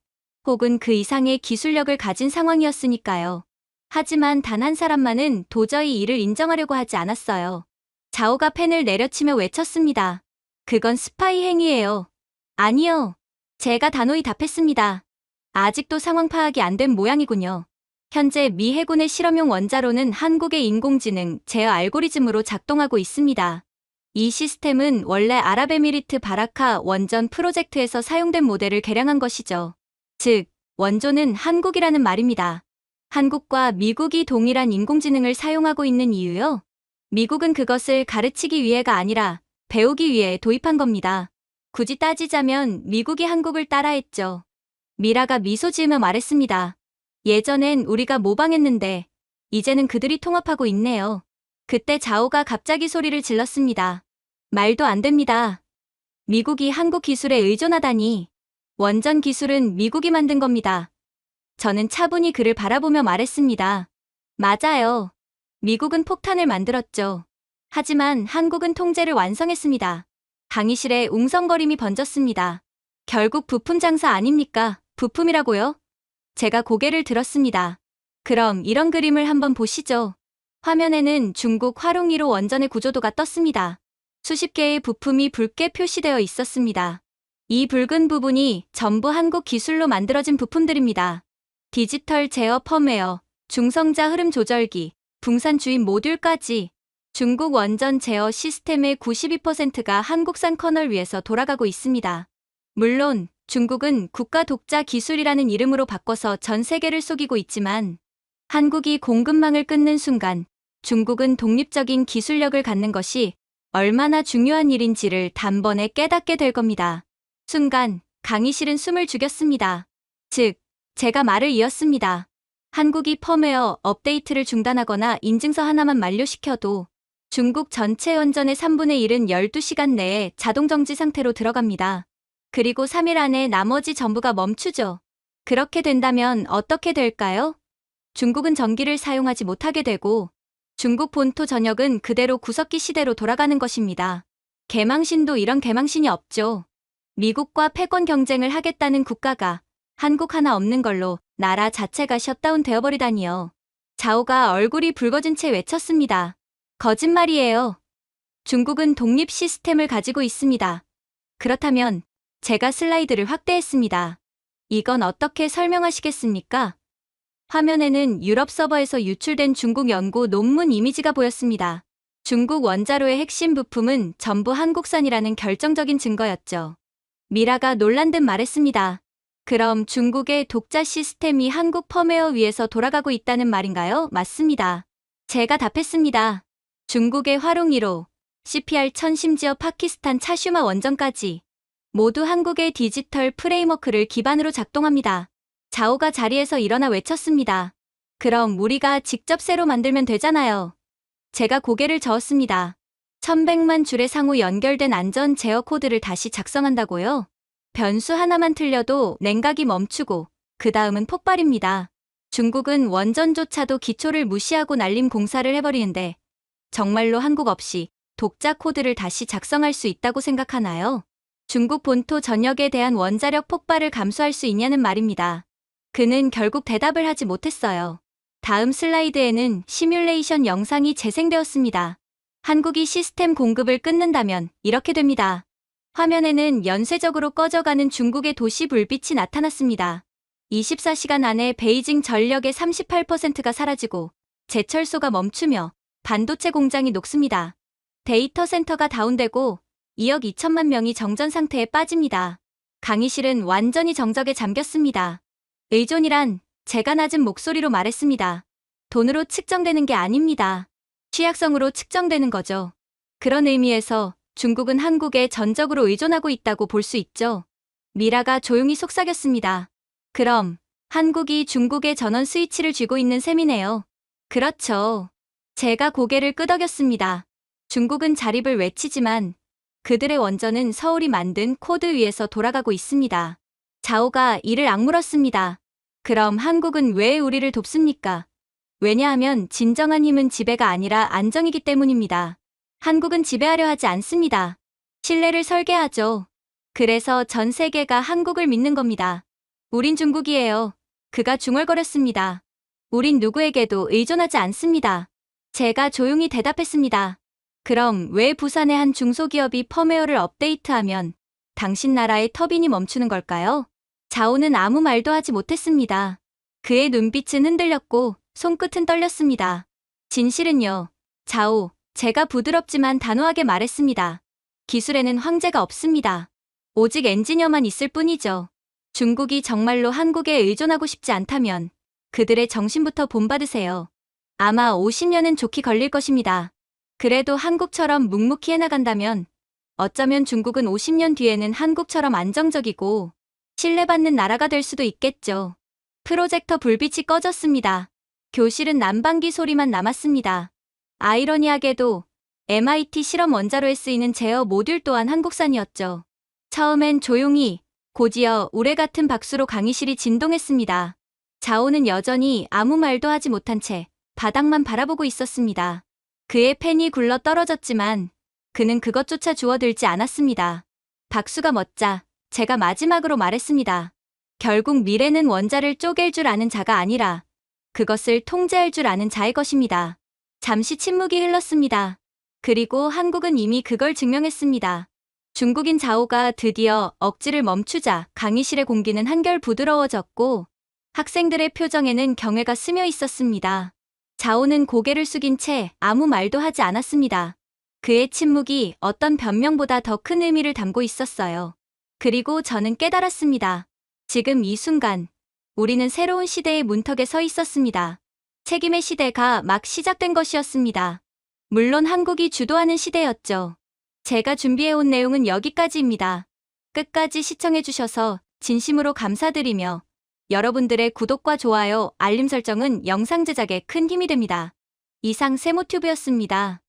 혹은 그 이상의 기술력을 가진 상황이었으니까요. 하지만 단 한 사람만은 도저히 이를 인정하려고 하지 않았어요. 자오가 펜을 내려치며 외쳤습니다. 그건 스파이 행위예요. 아니요. 제가 단호히 답했습니다. 아직도 상황 파악이 안 된 모양이군요. 현재 미 해군의 실험용 원자로는 한국의 인공지능 제어 알고리즘으로 작동하고 있습니다. 이 시스템은 원래 아랍에미리트 바라카 원전 프로젝트에서 사용된 모델을 개량한 것이죠. 즉, 원조는 한국이라는 말입니다. 한국과 미국이 동일한 인공지능을 사용하고 있는 이유요? 미국은 그것을 가르치기 위해가 아니라 배우기 위해 도입한 겁니다. 굳이 따지자면 미국이 한국을 따라했죠. 미라가 미소 지으며 말했습니다. 예전엔 우리가 모방했는데 이제는 그들이 통합하고 있네요. 그때 자오가 갑자기 소리를 질렀습니다. 말도 안 됩니다. 미국이 한국 기술에 의존하다니. 원전 기술은 미국이 만든 겁니다. 저는 차분히 그를 바라보며 말했습니다. 맞아요. 미국은 폭탄을 만들었죠. 하지만 한국은 통제를 완성했습니다. 강의실에 웅성거림이 번졌습니다. 결국 부품 장사 아닙니까? 부품이라고요? 제가 고개를 들었습니다. 그럼 이런 그림을 한번 보시죠. 화면에는 중국 화룡 1호 원전의 구조도가 떴습니다. 수십 개의 부품이 붉게 표시되어 있었습니다. 이 붉은 부분이 전부 한국 기술로 만들어진 부품들입니다. 디지털 제어 펌웨어, 중성자 흐름 조절기, 붕산 주입 모듈까지 중국 원전 제어 시스템의 92%가 한국산 커널 위에서 돌아가고 있습니다. 물론 중국은 국가 독자 기술이라는 이름으로 바꿔서 전 세계를 속이고 있지만 한국이 공급망을 끊는 순간 중국은 독립적인 기술력을 갖는 것이 얼마나 중요한 일인지를 단번에 깨닫게 될 겁니다. 순간 강의실은 숨을 죽였습니다. 즉, 제가 말을 이었습니다. 한국이 펌웨어 업데이트를 중단하거나 인증서 하나만 만료시켜도 중국 전체 원전의 3분의 1은 12시간 내에 자동 정지 상태로 들어갑니다. 그리고 3일 안에 나머지 전부가 멈추죠. 그렇게 된다면 어떻게 될까요? 중국은 전기를 사용하지 못하게 되고 중국 본토 전역은 그대로 구석기 시대로 돌아가는 것입니다. 개망신도 이런 개망신이 없죠. 미국과 패권 경쟁을 하겠다는 국가가 한국 하나 없는 걸로 나라 자체가 셧다운 되어버리다니요. 자오가 얼굴이 붉어진 채 외쳤습니다. 거짓말이에요. 중국은 독립 시스템을 가지고 있습니다. 그렇다면 제가 슬라이드를 확대했습니다. 이건 어떻게 설명하시겠습니까? 화면에는 유럽 서버에서 유출된 중국 연구 논문 이미지가 보였습니다. 중국 원자로의 핵심 부품은 전부 한국산이라는 결정적인 증거였죠. 미라가 놀란 듯 말했습니다. 그럼 중국의 독자 시스템이 한국 펌웨어 위에서 돌아가고 있다는 말인가요? 맞습니다. 제가 답했습니다. 중국의 화룡 1호, CPR-1000 심지어 파키스탄 차슈마 원전까지 모두 한국의 디지털 프레임워크를 기반으로 작동합니다. 자오가 자리에서 일어나 외쳤습니다. 그럼 우리가 직접 새로 만들면 되잖아요. 제가 고개를 저었습니다. 1100만 줄의 상호 연결된 안전 제어 코드를 다시 작성한다고요? 변수 하나만 틀려도 냉각이 멈추고 그 다음은 폭발입니다. 중국은 원전조차도 기초를 무시하고 날림 공사를 해버리는데 정말로 한국 없이 독자 코드를 다시 작성할 수 있다고 생각하나요? 중국 본토 전역에 대한 원자력 폭발을 감수할 수 있냐는 말입니다. 그는 결국 대답을 하지 못했어요. 다음 슬라이드에는 시뮬레이션 영상이 재생되었습니다. 한국이 시스템 공급을 끊는다면 이렇게 됩니다. 화면에는 연쇄적으로 꺼져가는 중국의 도시 불빛이 나타났습니다. 24시간 안에 베이징 전력의 38%가 사라지고 제철소가 멈추며 반도체 공장이 녹습니다. 데이터 센터가 다운되고 2억 2천만 명이 정전 상태에 빠집니다. 강의실은 완전히 정적에 잠겼습니다. 의존이란 제가 낮은 목소리로 말했습니다. 돈으로 측정되는 게 아닙니다. 취약성으로 측정되는 거죠. 그런 의미에서 중국은 한국에 전적으로 의존하고 있다고 볼 수 있죠. 미라가 조용히 속삭였습니다. 그럼 한국이 중국의 전원 스위치를 쥐고 있는 셈이네요. 그렇죠. 제가 고개를 끄덕였습니다. 중국은 자립을 외치지만 그들의 원전은 서울이 만든 코드 위에서 돌아가고 있습니다. 자오가 이를 악물었습니다. 그럼 한국은 왜 우리를 돕습니까? 왜냐하면 진정한 힘은 지배가 아니라 안정이기 때문입니다. 한국은 지배하려 하지 않습니다. 신뢰를 설계하죠. 그래서 전 세계가 한국을 믿는 겁니다. 우린 중국이에요. 그가 중얼거렸습니다. 우린 누구에게도 의존하지 않습니다. 제가 조용히 대답했습니다. 그럼 왜 부산의 한 중소기업이 펌웨어를 업데이트하면 당신 나라의 터빈이 멈추는 걸까요? 자오는 아무 말도 하지 못했습니다. 그의 눈빛은 흔들렸고 손끝은 떨렸습니다. 진실은요. 자오, 제가 부드럽지만 단호하게 말했습니다. 기술에는 황제가 없습니다. 오직 엔지니어만 있을 뿐이죠. 중국이 정말로 한국에 의존하고 싶지 않다면 그들의 정신부터 본받으세요. 아마 50년은 좋게 걸릴 것입니다. 그래도 한국처럼 묵묵히 해나간다면 어쩌면 중국은 50년 뒤에는 한국처럼 안정적이고 신뢰받는 나라가 될 수도 있겠죠. 프로젝터 불빛이 꺼졌습니다. 교실은 난방기 소리만 남았습니다. 아이러니하게도 MIT 실험 원자로에 쓰이는 제어 모듈 또한 한국산이었죠. 처음엔 조용히, 곧이어 우레 같은 박수로 강의실이 진동했습니다. 자오는 여전히 아무 말도 하지 못한 채 바닥만 바라보고 있었습니다. 그의 펜이 굴러 떨어졌지만 그는 그것조차 주워들지 않았습니다. 박수가 멎자 제가 마지막으로 말했습니다. 결국 미래는 원자를 쪼갤 줄 아는 자가 아니라 그것을 통제할 줄 아는 자의 것입니다. 잠시 침묵이 흘렀습니다. 그리고 한국은 이미 그걸 증명했습니다. 중국인 자오가 드디어 억지를 멈추자 강의실의 공기는 한결 부드러워졌고 학생들의 표정에는 경외가 스며 있었습니다. 자오는 고개를 숙인 채 아무 말도 하지 않았습니다. 그의 침묵이 어떤 변명보다 더 큰 의미를 담고 있었어요. 그리고 저는 깨달았습니다. 지금 이 순간 우리는 새로운 시대의 문턱에 서 있었습니다. 책임의 시대가 막 시작된 것이었습니다. 물론 한국이 주도하는 시대였죠. 제가 준비해온 내용은 여기까지입니다. 끝까지 시청해주셔서 진심으로 감사드리며 여러분들의 구독과 좋아요, 알림 설정은 영상 제작에 큰 힘이 됩니다. 이상 세모튜브였습니다.